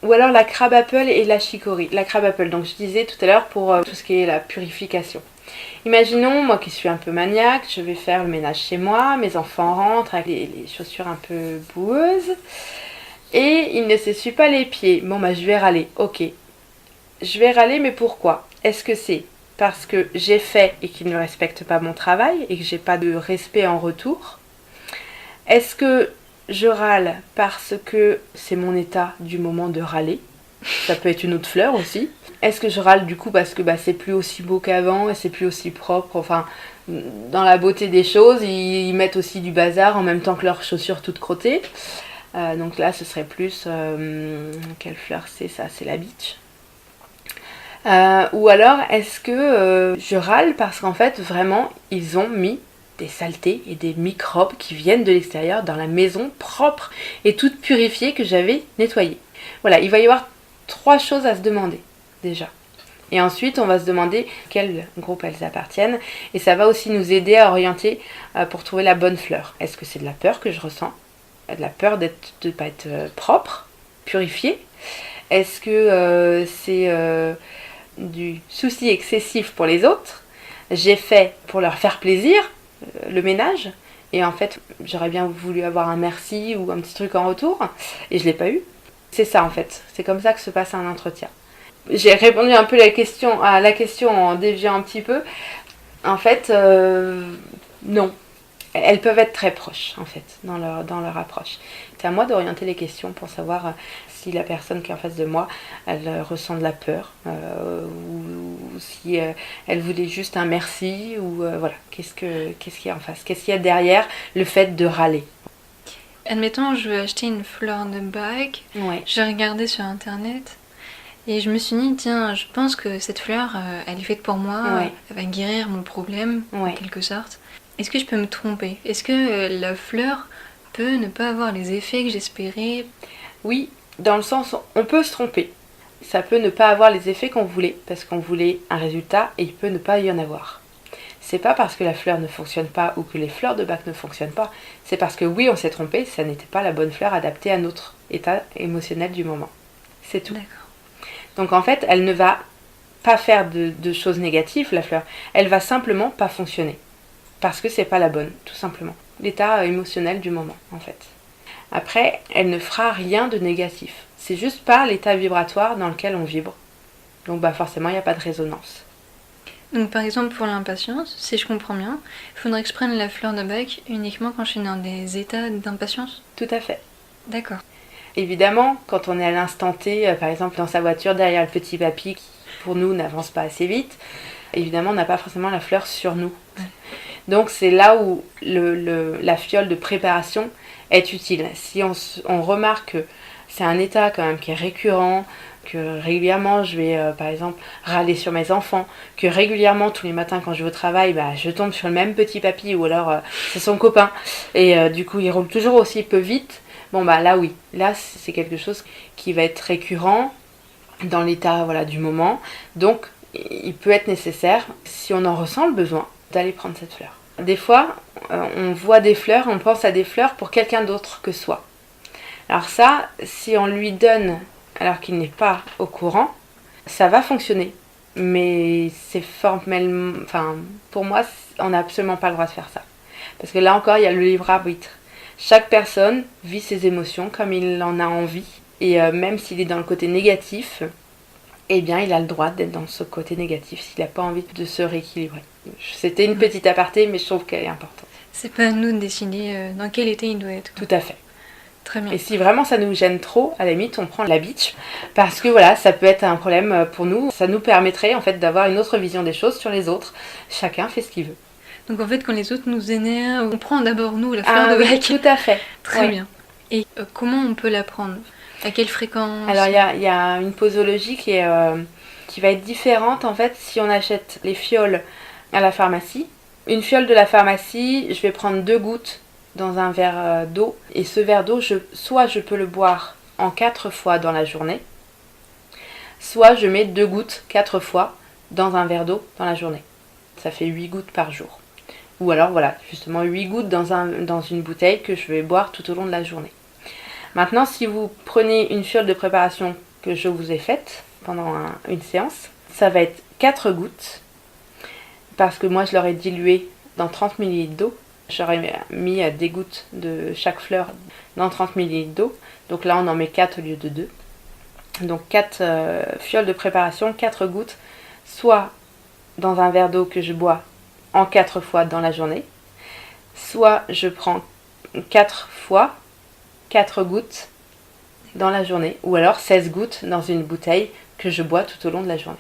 ou alors la crabe apple et la chicorée. La crabe apple, donc je disais tout à l'heure pour tout ce qui est la purification. Imaginons, moi qui suis un peu maniaque, je vais faire le ménage chez moi, mes enfants rentrent avec les chaussures un peu boueuses, et ils ne s'essuient pas les pieds. Bon, je vais râler, ok. Je vais râler, mais pourquoi? Est-ce que c'est parce que j'ai fait et qu'ils ne respectent pas mon travail et que j'ai pas de respect en retour? Est-ce que je râle parce que c'est mon état du moment de râler? Ça peut être une autre fleur aussi. Est-ce que je râle du coup parce que c'est plus aussi beau qu'avant et c'est plus aussi propre? Enfin, dans la beauté des choses, ils mettent aussi du bazar en même temps que leurs chaussures toutes crottées. Donc là, ce serait plus... quelle fleur c'est ça? C'est la beach. Ou alors, est-ce que je râle parce qu'en fait, vraiment, ils ont mis des saletés et des microbes qui viennent de l'extérieur dans la maison propre et toute purifiée que j'avais nettoyée. Voilà, il va y avoir 3 choses à se demander, déjà. Et ensuite, on va se demander quel groupe elles appartiennent. Et ça va aussi nous aider à orienter pour trouver la bonne fleur. Est-ce que c'est de la peur que je ressens? De la peur de ne pas être propre, purifiée? Est-ce que c'est du souci excessif pour les autres? J'ai fait pour leur faire plaisir le ménage. Et en fait, j'aurais bien voulu avoir un merci ou un petit truc en retour. Et je ne l'ai pas eu. C'est ça en fait. C'est comme ça que se passe un entretien. j'ai répondu un peu à la question en déviant un petit peu. En fait, non. Elles peuvent être très proches, en fait, dans leur approche. C'est à moi d'orienter les questions pour savoir si la personne qui est en face de moi, elle ressent de la peur, ou si elle voulait juste un merci, ou voilà, qu'est-ce qu'il y a en face, qu'est-ce qu'il y a derrière le fait de râler. Admettons, je veux acheter une fleur de bac, Ouais. j'ai regardé sur internet, et je me suis dit, tiens, je pense que cette fleur, elle est faite pour moi, Ouais. elle va guérir mon problème, en Ouais. quelque sorte. Est-ce que je peux me tromper? Est-ce que la fleur peut ne pas avoir les effets que j'espérais? Oui, dans le sens où on peut se tromper. Ça peut ne pas avoir les effets qu'on voulait, parce qu'on voulait un résultat et il peut ne pas y en avoir. C'est pas parce que la fleur ne fonctionne pas ou que les fleurs de bac ne fonctionnent pas, c'est parce que oui, on s'est trompé, ça n'était pas la bonne fleur adaptée à notre état émotionnel du moment. C'est tout. D'accord. Donc en fait, elle ne va pas faire de choses négatives, la fleur. Elle va simplement pas fonctionner. Parce que c'est pas la bonne, tout simplement. L'état émotionnel du moment, en fait. Après, elle ne fera rien de négatif. C'est juste pas l'état vibratoire dans lequel on vibre. Donc bah forcément, il n'y a pas de résonance. Donc par exemple pour l'impatience, si je comprends bien, il faudrait que je prenne la fleur de bac uniquement quand je suis dans des états d'impatience? Tout à fait. D'accord. Évidemment, quand on est à l'instant T, par exemple dans sa voiture derrière le petit papy qui, pour nous, n'avance pas assez vite, évidemment, on n'a pas forcément la fleur sur nous. Ouais. Donc c'est là où la fiole de préparation est utile. Si on remarque que c'est un état quand même qui est récurrent, que régulièrement je vais par exemple râler sur mes enfants, que régulièrement tous les matins quand je vais au travail, je tombe sur le même petit papy ou alors c'est son copain et du coup il roule toujours aussi peu vite, bon là oui, là c'est quelque chose qui va être récurrent dans l'état du moment, donc il peut être nécessaire, si on en ressent le besoin, d'aller prendre cette fleur. Des fois, on voit des fleurs, on pense à des fleurs pour quelqu'un d'autre que soi. Alors ça, si on lui donne alors qu'il n'est pas au courant, ça va fonctionner. Mais c'est formellement... Enfin, pour moi, on n'a absolument pas le droit de faire ça. Parce que là encore, il y a le libre arbitre. Chaque personne vit ses émotions comme il en a envie. Et même s'il est dans le côté négatif, eh bien, il a le droit d'être dans ce côté négatif s'il n'a pas envie de se rééquilibrer. C'était une petite aparté, mais je trouve qu'elle est importante. C'est pas à nous de décider dans quel état il doit être. Tout à fait. Très bien. Et si vraiment ça nous gêne trop, à la limite, on prend la bitch. Parce que voilà, ça peut être un problème pour nous. Ça nous permettrait en fait d'avoir une autre vision des choses sur les autres. Chacun fait ce qu'il veut. Donc en fait, quand les autres nous énervent, on prend d'abord nous la fleur de bac. Oui, tout à fait. Très bien. Et comment on peut la prendre? À quelle fréquence? Alors il y a une posologie qui va être différente en fait si on achète les fioles à la pharmacie. Une fiole de la pharmacie, je vais prendre 2 gouttes dans un verre d'eau. Et ce verre d'eau, soit je peux le boire en 4 fois dans la journée, soit je mets 2 gouttes 4 fois dans un verre d'eau dans la journée. Ça fait 8 gouttes par jour. Ou alors voilà, justement 8 gouttes dans une bouteille que je vais boire tout au long de la journée. Maintenant, si vous prenez une fiole de préparation que je vous ai faite pendant une séance, ça va être 4 gouttes, parce que moi je l'aurais dilué dans 30 ml d'eau. J'aurais mis des gouttes de chaque fleur dans 30 ml d'eau. Donc là, on en met 4 au lieu de 2. Donc 4 fioles de préparation, 4 gouttes, soit dans un verre d'eau que je bois en 4 fois dans la journée, soit je prends 4 fois 4 gouttes dans la journée, ou alors 16 gouttes dans une bouteille que je bois tout au long de la journée.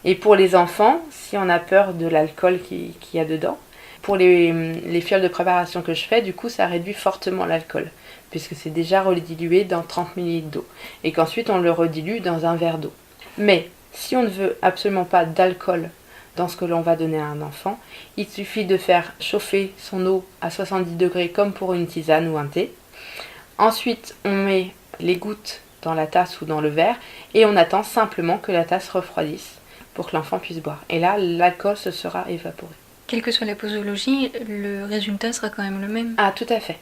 Et pour les enfants, si on a peur de l'alcool qu'il y a dedans, pour les fioles de préparation que je fais, du coup, ça réduit fortement l'alcool, puisque c'est déjà redilué dans 30 ml d'eau, et qu'ensuite on le redilue dans un verre d'eau. Mais si on ne veut absolument pas d'alcool dans ce que l'on va donner à un enfant, il suffit de faire chauffer son eau à 70 degrés comme pour une tisane ou un thé. Ensuite, on met les gouttes dans la tasse ou dans le verre et on attend simplement que la tasse refroidisse pour que l'enfant puisse boire. Et là, l'alcool se sera évaporé. Quelle que soit la posologie, le résultat sera quand même le même. Ah, tout à fait.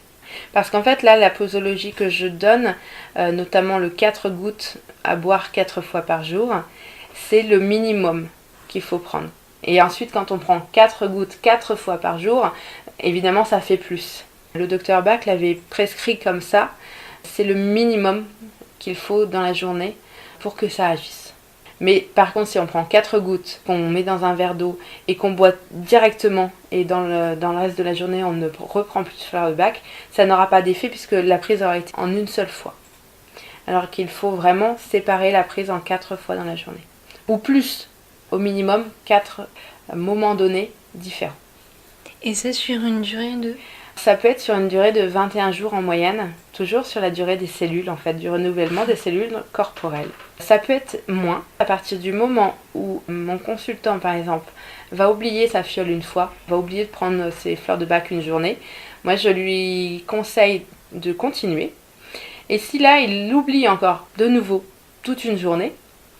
Parce qu'en fait, là, la posologie que je donne, notamment le 4 gouttes à boire 4 fois par jour, c'est le minimum qu'il faut prendre. Et ensuite, quand on prend 4 gouttes 4 fois par jour, évidemment, ça fait plus. Le docteur Bach l'avait prescrit comme ça. C'est le minimum qu'il faut dans la journée pour que ça agisse. Mais par contre, si on prend 4 gouttes, qu'on met dans un verre d'eau et qu'on boit directement et dans le reste de la journée, on ne reprend plus de fleurs de bac, ça n'aura pas d'effet puisque la prise aura été en une seule fois. Alors qu'il faut vraiment séparer la prise en 4 fois dans la journée. Ou plus, au minimum 4 moments donnés différents. Et c'est sur une durée de... Ça peut être sur une durée de 21 jours en moyenne, toujours sur la durée des cellules, en fait, du renouvellement des cellules corporelles. Ça peut être moins, à partir du moment où mon consultant, par exemple, va oublier sa fiole une fois, va oublier de prendre ses fleurs de bac une journée. Moi, je lui conseille de continuer. Et si là, il l'oublie encore de nouveau toute une journée,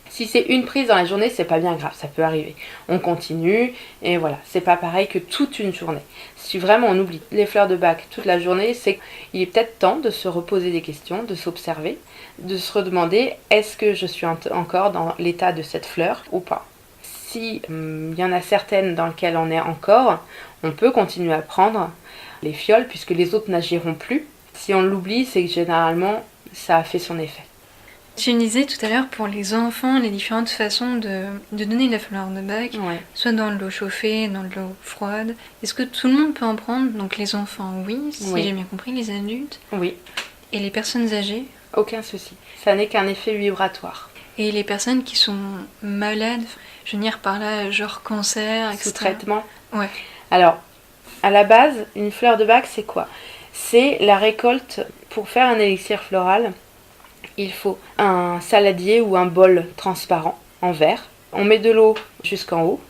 si c'est une prise dans la journée, c'est pas bien grave, ça peut arriver. On continue et voilà, c'est pas pareil que toute une journée. Si vraiment on oublie les fleurs de bac toute la journée, c'est qu'il est peut-être temps de se reposer des questions, de s'observer, de se redemander est-ce que je suis encore dans l'état de cette fleur ou pas. Si y en a certaines dans lesquelles on est encore, on peut continuer à prendre les fioles puisque les autres n'agiront plus. Si on l'oublie, c'est que généralement ça a fait son effet. Tu me disais tout à l'heure pour les enfants les différentes façons de donner la fleur de bac, Ouais. soit dans de l'eau chauffée, dans de l'eau froide. Est-ce que tout le monde peut en prendre? Donc les enfants, oui, si Oui. j'ai bien compris, les adultes. Oui, Et les personnes âgées. aucun souci. Ça n'est qu'un effet vibratoire. Et les personnes qui sont malades, je veux dire par là, genre cancer, etc. Sous traitement. Ouais. Alors, à la base, une fleur de bac, c'est quoi? C'est la récolte. Pour faire un élixir floral, il faut un saladier ou un bol transparent en verre. On met de l'eau jusqu'en haut.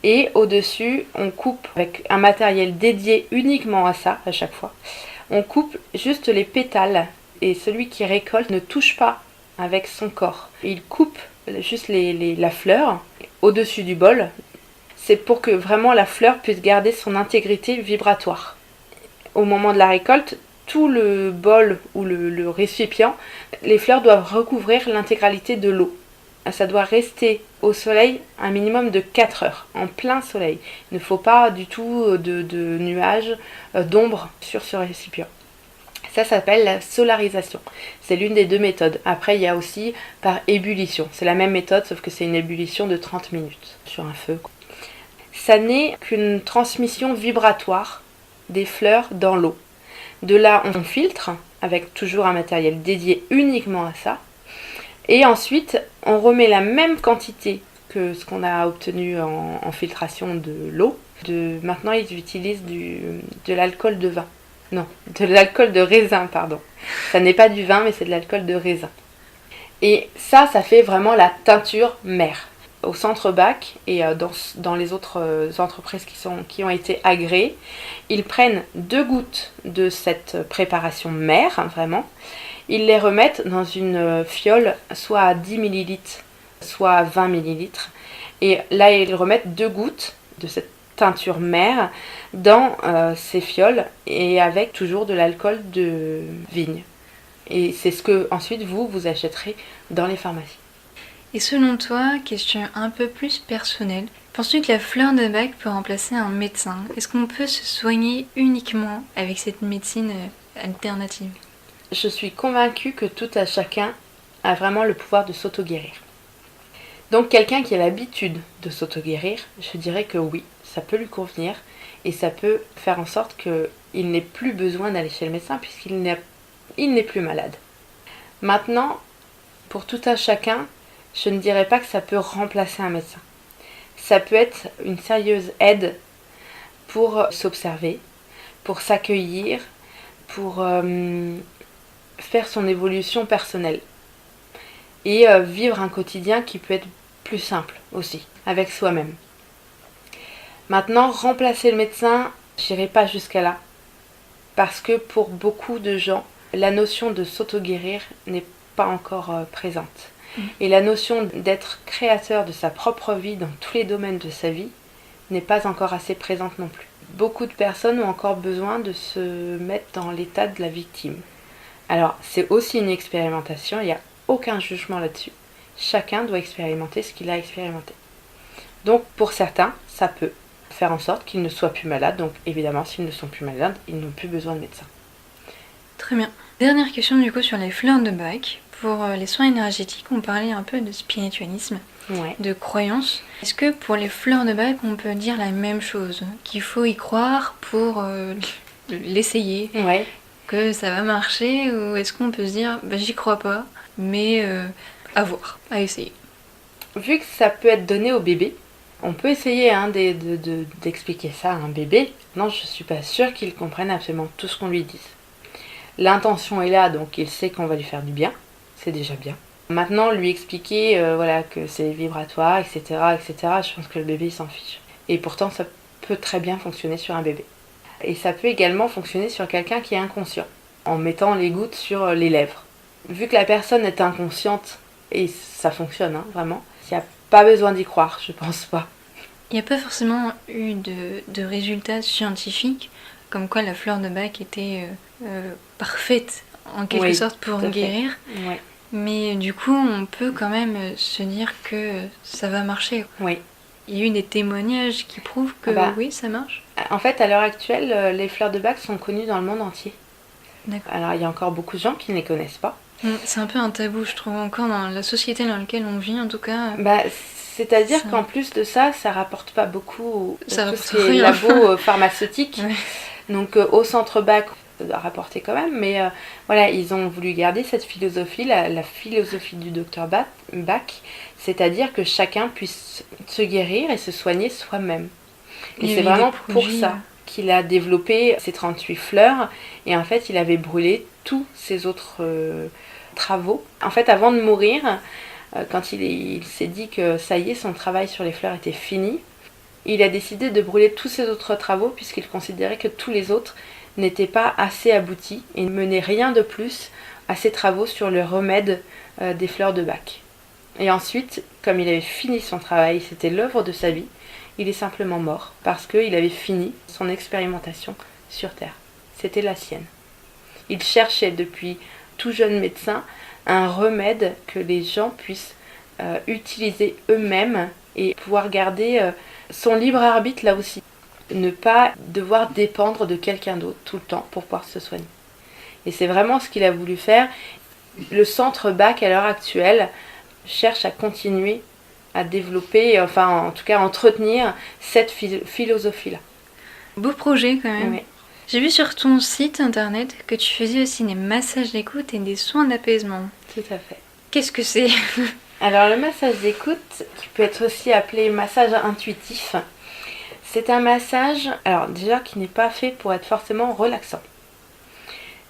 Et au-dessus, on coupe avec un matériel dédié uniquement à ça, à chaque fois. On coupe juste les pétales. Et celui qui récolte ne touche pas avec son corps. Il coupe juste la fleur au-dessus du bol. C'est pour que vraiment la fleur puisse garder son intégrité vibratoire. Au moment de la récolte, tout le bol ou le récipient, les fleurs doivent recouvrir l'intégralité de l'eau. Ça doit rester au soleil un minimum de 4 heures, en plein soleil. Il ne faut pas du tout de nuages, d'ombre sur ce récipient. Ça s'appelle la solarisation. C'est l'une des deux méthodes. Après, il y a aussi par ébullition. C'est la même méthode, sauf que c'est une ébullition de 30 minutes sur un feu. Ça n'est qu'une transmission vibratoire des fleurs dans l'eau. De là, on filtre avec toujours un matériel dédié uniquement à ça. Et ensuite, on remet la même quantité que ce qu'on a obtenu en filtration de l'eau. Maintenant, ils utilisent de l'alcool de vin. Non, de l'alcool de raisin, pardon. Ça n'est pas du vin, mais c'est de l'alcool de raisin. Et ça fait vraiment la teinture mère. Au centre bac et dans les autres entreprises qui ont été agréées, ils prennent 2 gouttes de cette préparation mère, hein, vraiment. Ils les remettent dans une fiole, soit à 10 ml, soit à 20 ml. Et là, ils remettent 2 gouttes de cette teinture mère dans ces fioles et avec toujours de l'alcool de vigne. Et c'est ce que ensuite vous achèterez dans les pharmacies. Et selon toi, question un peu plus personnelle, penses-tu que la fleur de bac peut remplacer un médecin? Est-ce qu'on peut se soigner uniquement avec cette médecine alternative? Je suis convaincue que tout à chacun a vraiment le pouvoir de s'auto-guérir. Donc quelqu'un qui a l'habitude de s'auto-guérir, je dirais que oui, ça peut lui convenir et ça peut faire en sorte qu'il n'ait plus besoin d'aller chez le médecin puisqu'il n'est plus malade. Maintenant, pour tout à chacun, je ne dirais pas que ça peut remplacer un médecin. Ça peut être une sérieuse aide pour s'observer, pour s'accueillir, pour faire son évolution personnelle et vivre un quotidien qui peut être plus simple aussi, avec soi-même. Maintenant, remplacer le médecin, j'irai pas jusqu'à là, parce que pour beaucoup de gens, la notion de s'auto-guérir n'est pas encore présente. Et la notion d'être créateur de sa propre vie dans tous les domaines de sa vie n'est pas encore assez présente non plus. Beaucoup de personnes ont encore besoin de se mettre dans l'état de la victime. Alors, c'est aussi une expérimentation, il n'y a aucun jugement là-dessus. Chacun doit expérimenter ce qu'il a expérimenté. Donc, pour certains, ça peut faire en sorte qu'ils ne soient plus malades. Donc, évidemment, s'ils ne sont plus malades, ils n'ont plus besoin de médecin. Très bien. Dernière question du coup sur les fleurs de bac. pour les soins énergétiques, on parlait un peu de spiritualisme, Ouais. de croyance. Est-ce que pour les fleurs de bac, on peut dire la même chose? Qu'il faut y croire pour l'essayer, Ouais. que ça va marcher? Ou est-ce qu'on peut se dire, j'y crois pas, mais à voir, à essayer? Vu que ça peut être donné au bébé, on peut essayer d'expliquer ça à un bébé. Non, je suis pas sûre qu'il comprenne absolument tout ce qu'on lui dit. L'intention est là, donc il sait qu'on va lui faire du bien. C'est déjà bien. Maintenant, lui expliquer que c'est vibratoire, etc., etc., je pense que le bébé il s'en fiche. Et pourtant, ça peut très bien fonctionner sur un bébé. Et ça peut également fonctionner sur quelqu'un qui est inconscient, en mettant les gouttes sur les lèvres. Vu que la personne est inconsciente, et ça fonctionne, vraiment, il n'y a pas besoin d'y croire, je pense pas. Il n'y a pas forcément eu de résultats scientifiques, comme quoi la fleur de bac était parfaite, en quelque sorte, pour guérir. Ouais. Mais du coup, on peut quand même se dire que ça va marcher. Oui. Il y a eu des témoignages qui prouvent que oui, ça marche. En fait, à l'heure actuelle, les fleurs de bac sont connues dans le monde entier. D'accord. Alors, il y a encore beaucoup de gens qui ne les connaissent pas. C'est un peu un tabou, je trouve, encore dans la société dans laquelle on vit, en tout cas. C'est-à-dire qu'en plus de ça, ça rapporte pas beaucoup ça tout ce qui est labo pharmaceutique. Ouais. Donc, au centre bac, ça doit rapporter quand même. Mais voilà, ils ont voulu garder cette philosophie, la philosophie du docteur Bach, c'est-à-dire que chacun puisse se guérir et se soigner soi-même. Et c'est vraiment pour ça qu'il a développé ces 38 fleurs. Et en fait, il avait brûlé tous ses autres travaux. En fait, avant de mourir, quand il s'est dit que ça y est, son travail sur les fleurs était fini, il a décidé de brûler tous ses autres travaux puisqu'il considérait que tous les autres n'étaient pas assez aboutis et ne menaient rien de plus à ses travaux sur le remède des fleurs de Bach. Et ensuite, comme il avait fini son travail, c'était l'œuvre de sa vie, il est simplement mort parce qu'il avait fini son expérimentation sur Terre. C'était la sienne. Il cherchait depuis tout jeune médecin un remède que les gens puissent utiliser eux-mêmes et pouvoir garder son libre arbitre là aussi. Ne pas devoir dépendre de quelqu'un d'autre tout le temps pour pouvoir se soigner. Et c'est vraiment ce qu'il a voulu faire. Le centre Bach à l'heure actuelle cherche à continuer à développer, enfin en tout cas à entretenir cette philosophie-là. Beau projet quand même. Oui. J'ai vu sur ton site internet que tu faisais aussi des massages d'écoute et des soins d'apaisement. Tout à fait. Qu'est-ce que c'est? Alors le massage d'écoute, qui peut être aussi appelé massage intuitif, c'est un massage, alors déjà qui n'est pas fait pour être forcément relaxant.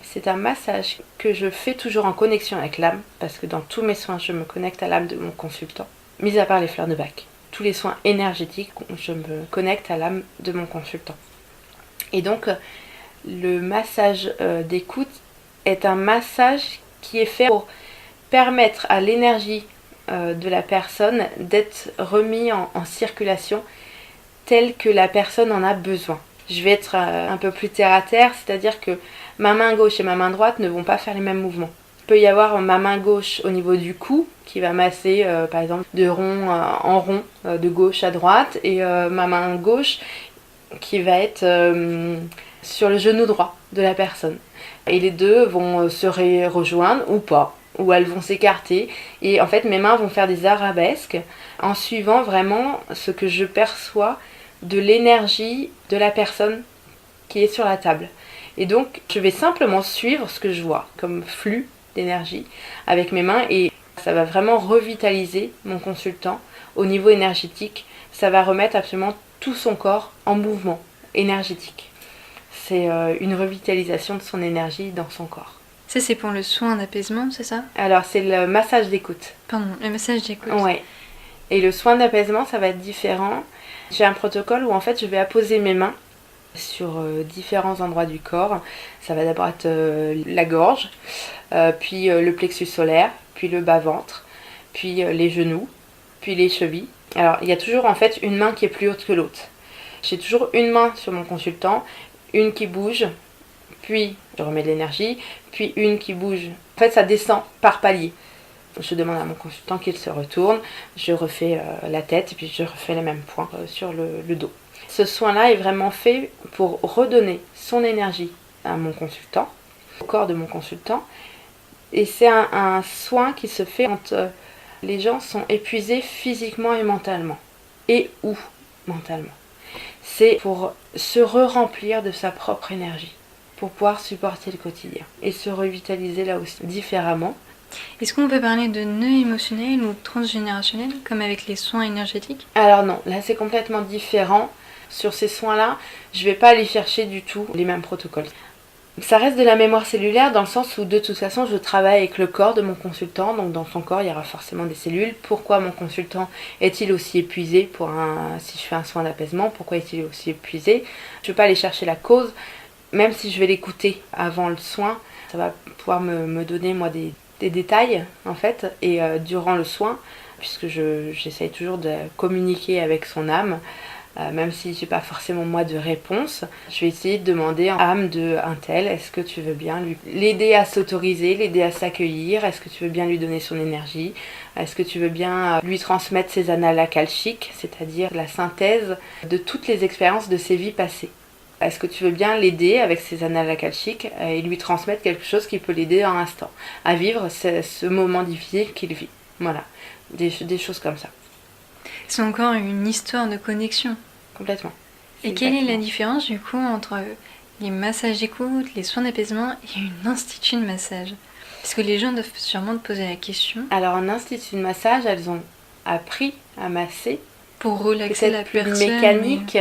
C'est un massage que je fais toujours en connexion avec l'âme, parce que dans tous mes soins, je me connecte à l'âme de mon consultant, mis à part les fleurs de Bach. Tous les soins énergétiques, je me connecte à l'âme de mon consultant. Et donc, le massage d'écoute est un massage qui est fait pour permettre à l'énergie de la personne d'être remis en circulation telle que la personne en a besoin. Je vais être un peu plus terre à terre, c'est-à-dire que ma main gauche et ma main droite ne vont pas faire les mêmes mouvements. Il peut y avoir ma main gauche au niveau du cou qui va masser par exemple de rond en rond, de gauche à droite, et ma main gauche qui va être sur le genou droit de la personne. Et les deux vont se rejoindre ou pas, ou elles vont s'écarter, et en fait mes mains vont faire des arabesques en suivant vraiment ce que je perçois de l'énergie de la personne qui est sur la table. Et donc je vais simplement suivre ce que je vois comme flux d'énergie avec mes mains, et ça va vraiment revitaliser mon consultant au niveau énergétique. Ça va remettre absolument tout son corps en mouvement énergétique. C'est une revitalisation de son énergie dans son corps. Ça, c'est pour le soin d'apaisement, c'est ça? Alors, c'est le massage d'écoute. Pardon, le massage d'écoute. Ouais. Et le soin d'apaisement, ça va être différent. J'ai un protocole où en fait, je vais apposer mes mains sur différents endroits du corps. Ça va d'abord être la gorge, puis le plexus solaire, puis le bas-ventre, puis les genoux, puis les chevilles. Alors, il y a toujours en fait une main qui est plus haute que l'autre. J'ai toujours une main sur mon consultant, une qui bouge, puis je remets de l'énergie, puis une qui bouge. En fait, ça descend par palier. Je demande à mon consultant qu'il se retourne, je refais la tête, et puis je refais les mêmes points sur le dos. Ce soin-là est vraiment fait pour redonner son énergie à mon consultant, au corps de mon consultant, Et c'est un soin qui se fait quand les gens sont épuisés physiquement et mentalement. Et ou mentalement. C'est pour se re-remplir de sa propre énergie, pour pouvoir supporter le quotidien et se revitaliser là aussi, différemment. Est-ce qu'on peut parler de nœuds émotionnels ou transgénérationnels, comme avec les soins énergétiques? Alors non, là c'est complètement différent. Sur ces soins-là, je ne vais pas aller chercher du tout les mêmes protocoles. Ça reste de la mémoire cellulaire dans le sens où de toute façon je travaille avec le corps de mon consultant, donc dans son corps il y aura forcément des cellules. Pourquoi mon consultant est-il aussi épuisé si je fais un soin d'apaisement? Pourquoi est-il aussi épuisé? Je ne vais pas aller chercher la cause, même si je vais l'écouter avant le soin, ça va pouvoir me donner moi des détails en fait, et durant le soin, puisque j'essaye toujours de communiquer avec son âme. Même si j'ai pas forcément moi de réponse, je vais essayer de demander à âme de un tel, est-ce que tu veux bien l'aider à s'autoriser, l'aider à s'accueillir, est-ce que tu veux bien lui donner son énergie, est-ce que tu veux bien lui transmettre ses annales akashiques, c'est-à-dire la synthèse de toutes les expériences de ses vies passées. Est-ce que tu veux bien l'aider avec ses annales akashiques et lui transmettre quelque chose qui peut l'aider dans l'instant à vivre ce moment difficile qu'il vit. Voilà, des choses comme ça. C'est encore une histoire de connexion. Complètement. Et quelle est la différence du coup entre les massages d'écoute, les soins d'apaisement et un institut de massage? Parce que les gens doivent sûrement te poser la question. Alors en institut de massage, elles ont appris à masser. Pour relaxer la personne. Plus mécanique.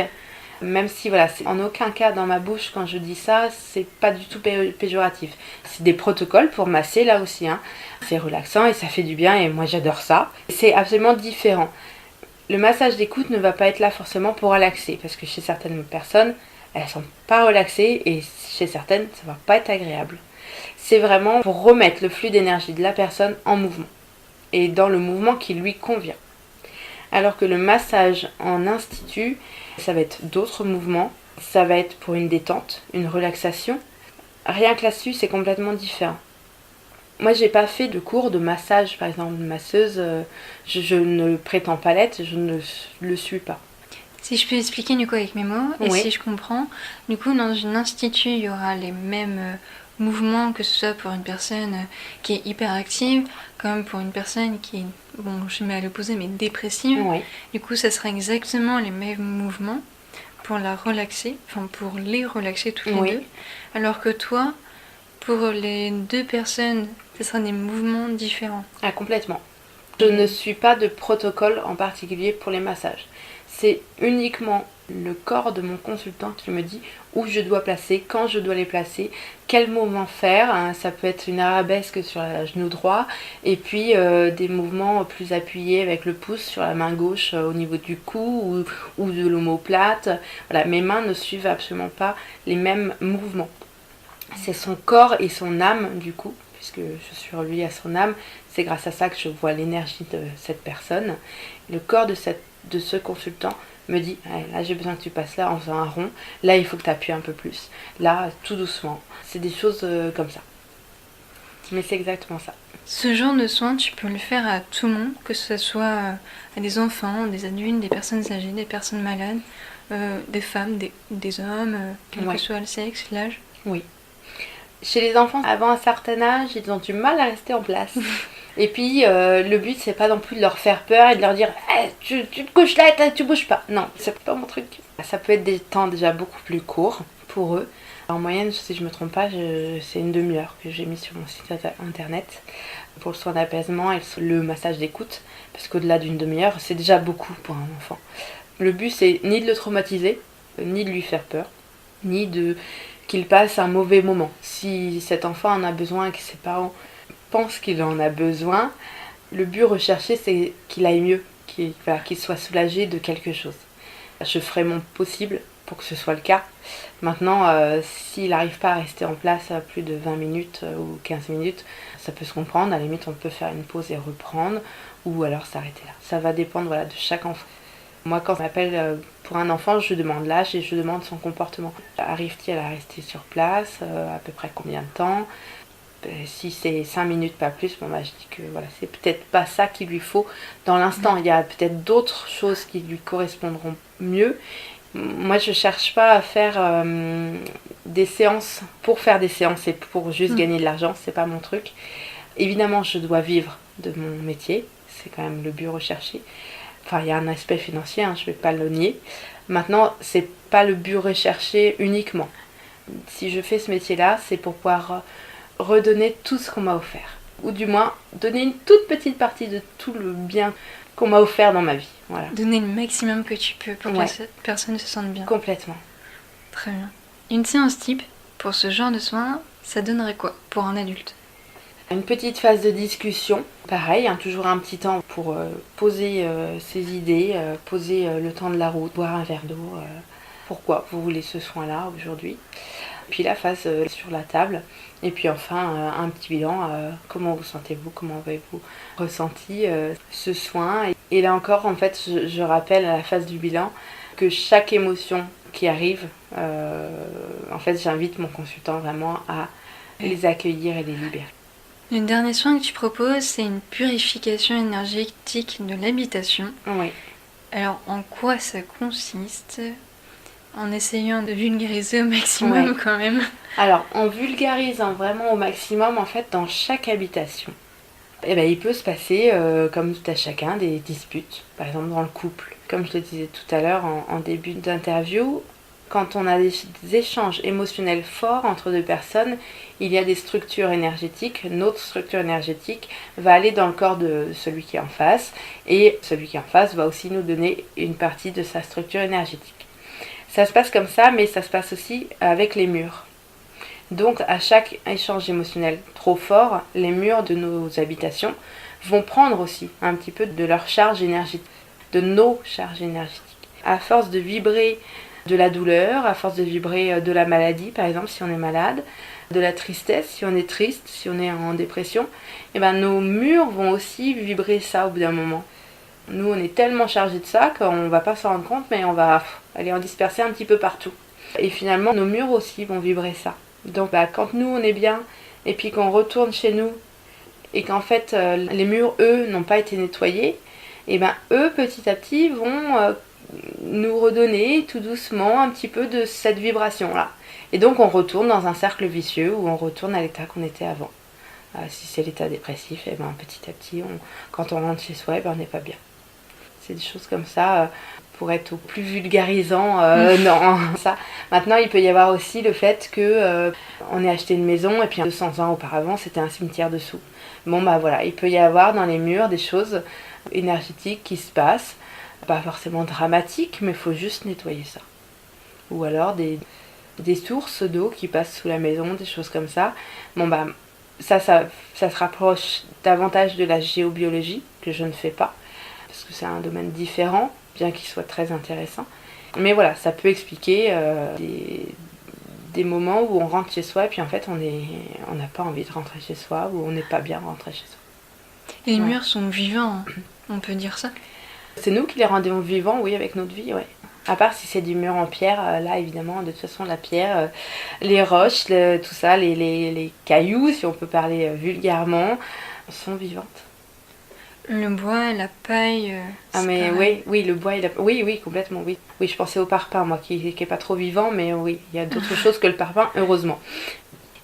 Même si voilà, c'est en aucun cas dans ma bouche quand je dis ça, c'est pas du tout péjoratif. C'est des protocoles pour masser là aussi. C'est relaxant et ça fait du bien et moi j'adore ça. C'est absolument différent. Le massage d'écoute ne va pas être là forcément pour relaxer, parce que chez certaines personnes, elles sont pas relaxées et chez certaines, ça va pas être agréable. C'est vraiment pour remettre le flux d'énergie de la personne en mouvement et dans le mouvement qui lui convient. Alors que le massage en institut, ça va être d'autres mouvements, ça va être pour une détente, une relaxation. Rien que là-dessus, c'est complètement différent. Moi, j'ai pas fait de cours de massage, par exemple, de masseuse. Je ne prétends pas l'être, je ne le suis pas. Si je peux expliquer du coup avec mes mots, et oui. si je comprends, du coup, dans un institut, il y aura les mêmes mouvements, que ce soit pour une personne qui est hyperactive, comme pour une personne qui est, bon, je mets à l'opposé, mais dépressive. Oui. Du coup, ça sera exactement les mêmes mouvements pour la relaxer, enfin pour les relaxer toutes les deux. Alors que toi, pour les deux personnes, ce sera des mouvements différents. Ah, complètement. Je ne suis pas de protocole en particulier pour les massages. C'est uniquement le corps de mon consultant qui me dit où je dois placer, quand je dois les placer, quel mouvement faire. Ça peut être une arabesque sur le genou droit et puis des mouvements plus appuyés avec le pouce sur la main gauche au niveau du cou ou de l'omoplate. Voilà, mes mains ne suivent absolument pas les mêmes mouvements. C'est son corps et son âme du coup, puisque je suis reliée à son âme. C'est grâce à ça que je vois l'énergie de cette personne. Le corps de ce consultant me dit là j'ai besoin que tu passes là en faisant un rond, là il faut que tu appuies un peu plus, là tout doucement. C'est des choses comme ça. Mais c'est exactement ça. Ce genre de soins, tu peux le faire à tout le monde, que ce soit à des enfants, des adultes, des personnes âgées, des personnes malades, des femmes, des hommes, quel que soit le sexe, l'âge. Oui. Chez les enfants, avant un certain âge, ils ont du mal à rester en place. Et puis, le but, c'est pas non plus de leur faire peur et de leur dire tu te couches là, tu bouges pas. Non, c'est pas mon truc. Ça peut être des temps déjà beaucoup plus courts pour eux. En moyenne, si je me trompe pas, c'est une demi-heure que j'ai mis sur mon site internet pour le soin d'apaisement et le massage d'écoute. Parce qu'au-delà d'une demi-heure, c'est déjà beaucoup pour un enfant. Le but, c'est ni de le traumatiser, ni de lui faire peur, ni qu'il passe un mauvais moment. Si cet enfant en a besoin et que ses parents pensent qu'il en a besoin, le but recherché c'est qu'il aille mieux, qu'il soit soulagé de quelque chose. Je ferai mon possible pour que ce soit le cas. Maintenant, s'il n'arrive pas à rester en place à plus de 20 minutes ou 15 minutes, ça peut se comprendre. À la limite, on peut faire une pause et reprendre, ou alors s'arrêter là. Ça va dépendre de chaque enfant. Moi, quand on m'appelle pour un enfant, je demande l'âge et je demande son comportement. Arrive-t-il à rester sur place, à peu près combien de temps? Si c'est 5 minutes, pas plus, je dis que voilà, c'est peut-être pas ça qu'il lui faut dans l'instant. Il y a peut-être d'autres choses qui lui correspondront mieux. Moi, je cherche pas à faire des séances pour faire des séances et pour juste gagner de l'argent, c'est pas mon truc. Évidemment, je dois vivre de mon métier, c'est quand même le but recherché. Enfin, il y a un aspect financier, je ne vais pas le nier. Maintenant, c'est pas le but recherché uniquement. Si je fais ce métier-là, c'est pour pouvoir redonner tout ce qu'on m'a offert. Ou du moins, donner une toute petite partie de tout le bien qu'on m'a offert dans ma vie. Voilà. Donner le maximum que tu peux pour que cette personne se sente bien. Complètement. Très bien. Une séance type pour ce genre de soins, ça donnerait quoi pour un adulte? Une petite phase de discussion, pareil, toujours un petit temps pour poser ses idées, poser le temps de la route, boire un verre d'eau. Pourquoi vous voulez ce soin-là aujourd'hui? Puis la phase sur la table. Et puis enfin, un petit bilan. Comment vous sentez-vous? Comment avez-vous ressenti ce soin? Et là encore, en fait, je rappelle à la phase du bilan que chaque émotion qui arrive, en fait, j'invite mon consultant vraiment à les accueillir et les libérer. Le dernier soin que tu proposes, c'est une purification énergétique de l'habitation. Oui. Alors, en quoi ça consiste? En essayant de vulgariser au maximum quand même. Alors, en vulgarisant vraiment au maximum, en fait, dans chaque habitation, il peut se passer, comme tout à chacun, des disputes. Par exemple, dans le couple. Comme je le disais tout à l'heure en début d'interview, quand on a des échanges émotionnels forts entre deux personnes, il y a des structures énergétiques. Notre structure énergétique va aller dans le corps de celui qui est en face. Et celui qui est en face va aussi nous donner une partie de sa structure énergétique. Ça se passe comme ça, mais ça se passe aussi avec les murs. Donc, à chaque échange émotionnel trop fort, les murs de nos habitations vont prendre aussi un petit peu de leur charge énergétique, de nos charges énergétiques. À force de vibrer de la douleur, à force de vibrer de la maladie, par exemple, si on est malade, de la tristesse, si on est triste, si on est en dépression, nos murs vont aussi vibrer ça au bout d'un moment. Nous, on est tellement chargé de ça qu'on ne va pas s'en rendre compte, mais on va aller en disperser un petit peu partout. Et finalement, nos murs aussi vont vibrer ça. Donc, quand nous, on est bien, et puis qu'on retourne chez nous, et qu'en fait, les murs, eux, n'ont pas été nettoyés, eux, petit à petit, vont nous redonner tout doucement un petit peu de cette vibration-là. Et donc, on retourne dans un cercle vicieux où on retourne à l'état qu'on était avant. Si c'est l'état dépressif, petit à petit, quand on rentre chez soi, on n'est pas bien. C'est des choses comme ça, pour être au plus vulgarisant, non, ça. Maintenant, il peut y avoir aussi le fait que on ait acheté une maison et puis 200 ans auparavant, c'était un cimetière dessous. Voilà, il peut y avoir dans les murs des choses énergétiques qui se passent, pas forcément dramatiques, mais il faut juste nettoyer ça. Ou alors des sources d'eau qui passent sous la maison, des choses comme ça. Ça se rapproche davantage de la géobiologie, que je ne fais pas, parce que c'est un domaine différent, bien qu'il soit très intéressant. Mais voilà, ça peut expliquer des moments où on rentre chez soi et puis en fait on n'a pas envie de rentrer chez soi, ou on n'est pas bien rentré chez soi. Et les murs sont vivants, on peut dire ça? C'est nous qui les rendons vivants, oui, avec notre vie, ouais. À part si c'est du mur en pierre, là évidemment, de toute façon la pierre, les roches, tout ça, les cailloux, si on peut parler vulgairement, sont vivantes. Le bois, la paille. Mais oui, le bois et la paille. Oui, complètement, oui. Oui, je pensais au parpaing, moi, qui est pas trop vivant, mais oui, il y a d'autres choses que le parpaing, heureusement.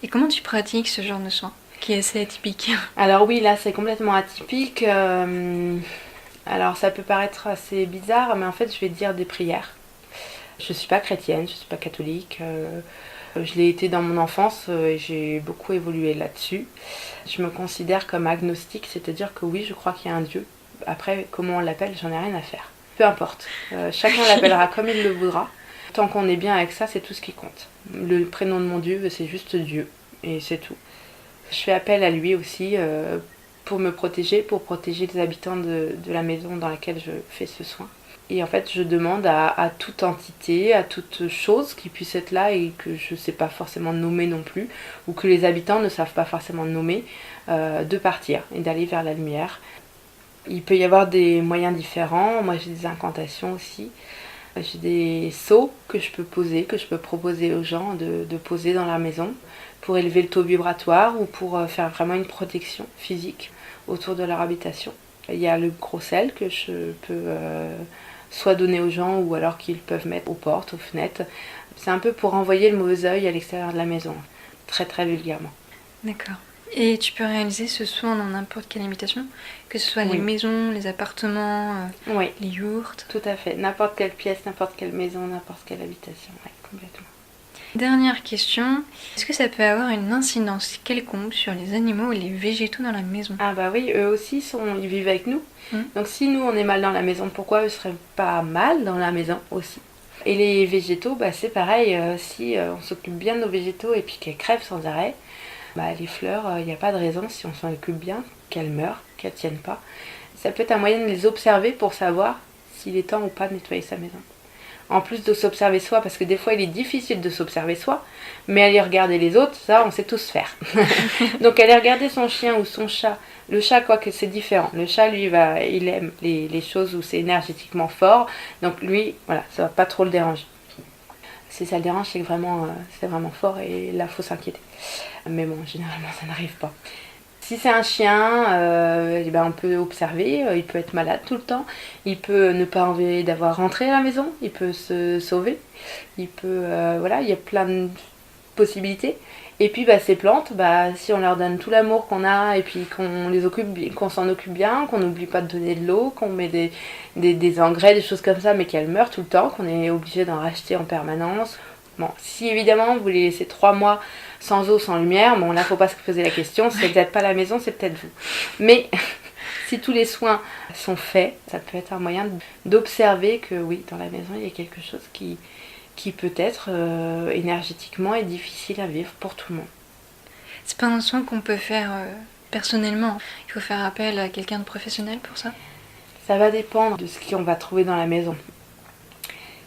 Et comment tu pratiques ce genre de soin, qui est assez atypique? Alors oui, là c'est complètement atypique. Alors ça peut paraître assez bizarre, mais en fait je vais dire des prières. Je suis pas chrétienne, je suis pas catholique. Je l'ai été dans mon enfance et j'ai beaucoup évolué là-dessus. Je me considère comme agnostique, c'est-à-dire que oui, je crois qu'il y a un Dieu. Après, comment on l'appelle, j'en ai rien à faire. Peu importe. Chacun l'appellera comme il le voudra. Tant qu'on est bien avec ça, c'est tout ce qui compte. Le prénom de mon Dieu, c'est juste Dieu. Et c'est tout. Je fais appel à lui aussi pour me protéger, pour protéger les habitants de la maison dans laquelle je fais ce soin. Et en fait, je demande à toute entité, à toute chose qui puisse être là et que je ne sais pas forcément nommer non plus, ou que les habitants ne savent pas forcément nommer, de partir et d'aller vers la lumière. Il peut y avoir des moyens différents. Moi, j'ai des incantations aussi. J'ai des sceaux que je peux poser, que je peux proposer aux gens de poser dans la maison pour élever le taux vibratoire ou pour faire vraiment une protection physique autour de leur habitation. Il y a le gros sel que je peux soit donner aux gens ou alors qu'ils peuvent mettre aux portes, aux fenêtres. C'est un peu pour envoyer le mauvais œil à l'extérieur de la maison, très très vulgairement. D'accord. Et tu peux réaliser ce soin dans n'importe quelle habitation, que ce soit les maisons, les appartements, les yourtes. Tout à fait, n'importe quelle pièce, n'importe quelle maison, n'importe quelle habitation, complètement. Dernière question, est-ce que ça peut avoir une incidence quelconque sur les animaux ou les végétaux dans la maison? Ah bah oui, eux aussi ils vivent avec nous. Donc si nous on est mal dans la maison, pourquoi eux seraient pas mal dans la maison aussi? Et les végétaux, bah c'est pareil, si on s'occupe bien de nos végétaux et puis qu'elles crèvent sans arrêt, bah les fleurs, il n'y a pas de raison si on s'en occupe bien qu'elles meurent, qu'elles tiennent pas. Ça peut être un moyen de les observer pour savoir s'il est temps ou pas de nettoyer sa maison. En plus de s'observer soi, parce que des fois il est difficile de s'observer soi, mais aller regarder les autres, ça on sait tous faire. Donc aller regarder son chien ou son chat, le chat quoique c'est différent, le chat lui il aime les choses où c'est énergétiquement fort, donc lui voilà, ça va pas trop le déranger. Si ça le dérange c'est vraiment fort et là faut s'inquiéter. Mais bon, généralement ça n'arrive pas. Si c'est un chien, on peut observer, il peut être malade tout le temps, il peut ne pas envie d'avoir rentré à la maison, il peut se sauver, il peut, il y a plein de possibilités. Et puis ces plantes, si on leur donne tout l'amour qu'on a et puis qu'on s'en occupe bien, qu'on n'oublie pas de donner de l'eau, qu'on met des engrais, des choses comme ça, mais qu'elles meurent tout le temps, qu'on est obligé d'en racheter en permanence. Bon, si évidemment vous les laissez 3 mois sans eau, sans lumière, bon là faut pas se poser la question, c'est peut-être pas la maison, c'est peut-être vous. Mais si tous les soins sont faits, ça peut être un moyen d'observer que oui, dans la maison il y a quelque chose qui peut-être énergétiquement est difficile à vivre pour tout le monde. C'est pas un soin qu'on peut faire personnellement, il faut faire appel à quelqu'un de professionnel pour ça? Ça va dépendre de ce qu'on va trouver dans la maison.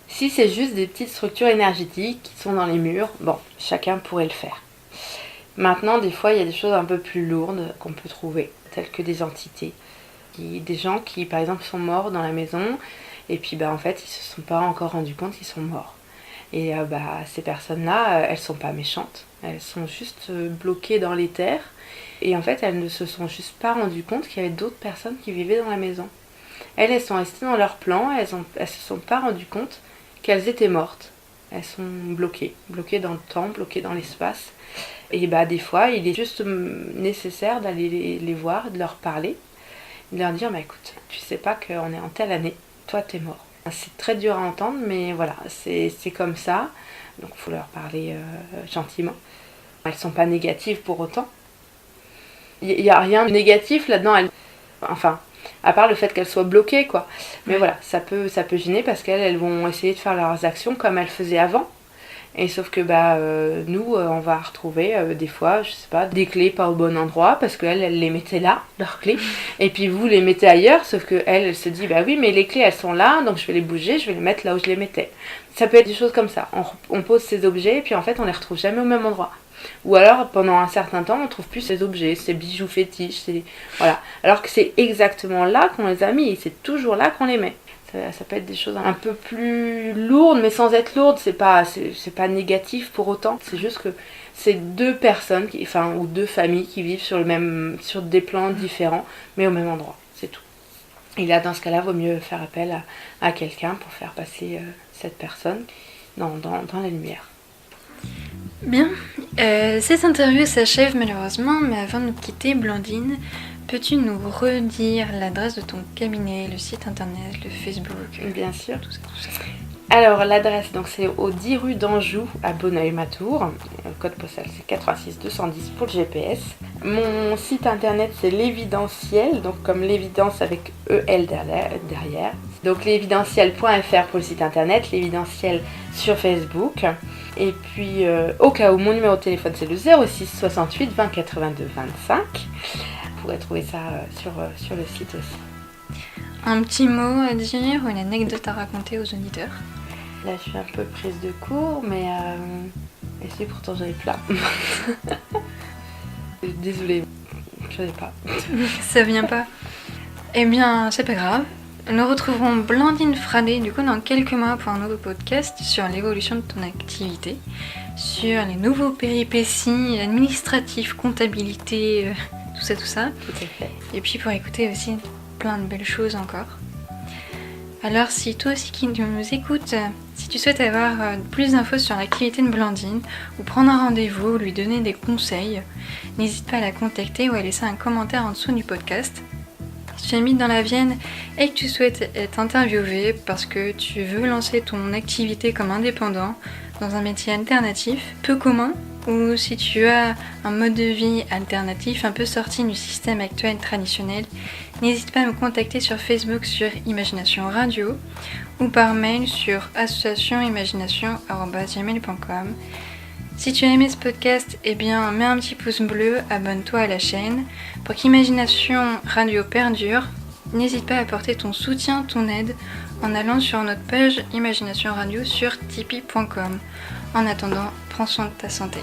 Si c'est juste des petites structures énergétiques qui sont dans les murs, bon, chacun pourrait le faire. Maintenant, des fois, il y a des choses un peu plus lourdes qu'on peut trouver, telles que des entités. Des gens qui, par exemple, sont morts dans la maison, et puis en fait, ils se sont pas encore rendus compte qu'ils sont morts. Et ces personnes-là, elles sont pas méchantes, elles sont juste bloquées dans l'éther, et en fait, elles ne se sont juste pas rendues compte qu'il y avait d'autres personnes qui vivaient dans la maison. Elles sont restées dans leur plan, elles se sont pas rendues compte qu'elles étaient mortes. Elles sont bloquées dans le temps, bloquées dans l'espace. Et des fois, il est juste nécessaire d'aller les voir, de leur parler, de leur dire, écoute, tu sais pas qu'on est en telle année, toi t'es mort. C'est très dur à entendre, mais voilà, c'est comme ça. Donc il faut leur parler gentiment. Elles sont pas négatives pour autant. Il n'y a rien de négatif là-dedans. À part le fait qu'elles soient bloquées, quoi. Mais voilà, ça peut gêner parce qu'elles vont essayer de faire leurs actions comme elles faisaient avant. Et sauf que nous, on va retrouver des fois, je sais pas, des clés pas au bon endroit parce qu'elles les mettaient là, leurs clés. Et puis vous les mettez ailleurs, sauf que elle se dit, oui, mais les clés elles sont là, donc je vais les bouger, je vais les mettre là où je les mettais. Ça peut être des choses comme ça. On pose ces objets et puis en fait on les retrouve jamais au même endroit. Ou alors pendant un certain temps on trouve plus ces objets, ces bijoux fétiches, voilà. Alors que c'est exactement là qu'on les a mis et c'est toujours là qu'on les met. Ça peut être des choses un peu plus lourdes, mais sans être lourdes, c'est pas négatif pour autant. C'est juste que c'est 2 personnes, ou 2 familles qui vivent sur des plans différents, mais au même endroit, c'est tout. Et là, dans ce cas-là, vaut mieux faire appel à quelqu'un pour faire passer cette personne dans la lumière. Bien, cette interview s'achève malheureusement, mais avant de nous quitter, Blandine, peux-tu nous redire l'adresse de ton cabinet, le site internet, le Facebook? Bien sûr. Tout ça. Alors l'adresse, donc c'est au 10 rue d'Anjou à Bonneuil-Matour. Le code postal c'est 86 210 pour le GPS. Mon site internet c'est l'évidentiel, donc comme l'évidence avec EL derrière. Donc l'évidentiel.fr pour le site internet, l'évidentiel sur Facebook. Et puis au cas où, mon numéro de téléphone c'est le 06 68 20 82 25. Vous pourrez trouver ça sur le site aussi. Un petit mot à dire ou une anecdote à raconter aux auditeurs? Là je suis un peu prise de court, mais et si pourtant j'en ai plein. Désolée, je sais pas. Ça vient pas. Eh bien, c'est pas grave. Nous retrouverons Blandine Fradet du coup dans quelques mois pour un nouveau podcast sur l'évolution de ton activité, sur les nouveaux péripéties administratives, comptabilité, tout ça. Tout à fait. Et puis pour écouter aussi plein de belles choses encore. Alors si toi aussi qui nous écoutes, Si tu souhaites avoir plus d'infos sur l'activité de Blandine, ou prendre un rendez-vous, ou lui donner des conseils, n'hésite pas à la contacter ou à laisser un commentaire en dessous du podcast. Si tu habites dans la Vienne et que tu souhaites être interviewé parce que tu veux lancer ton activité comme indépendant dans un métier alternatif, peu commun, ou si tu as un mode de vie alternatif un peu sorti du système actuel traditionnel, n'hésite pas à me contacter sur Facebook sur Imagination Radio ou par mail sur associationimagination@gmail.com. Si tu as aimé ce podcast, mets un petit pouce bleu, abonne-toi à la chaîne. Pour qu'Imagination Radio perdure, n'hésite pas à apporter ton soutien, ton aide, en allant sur notre page Imagination Radio sur tipeee.com. En attendant, prends soin de ta santé.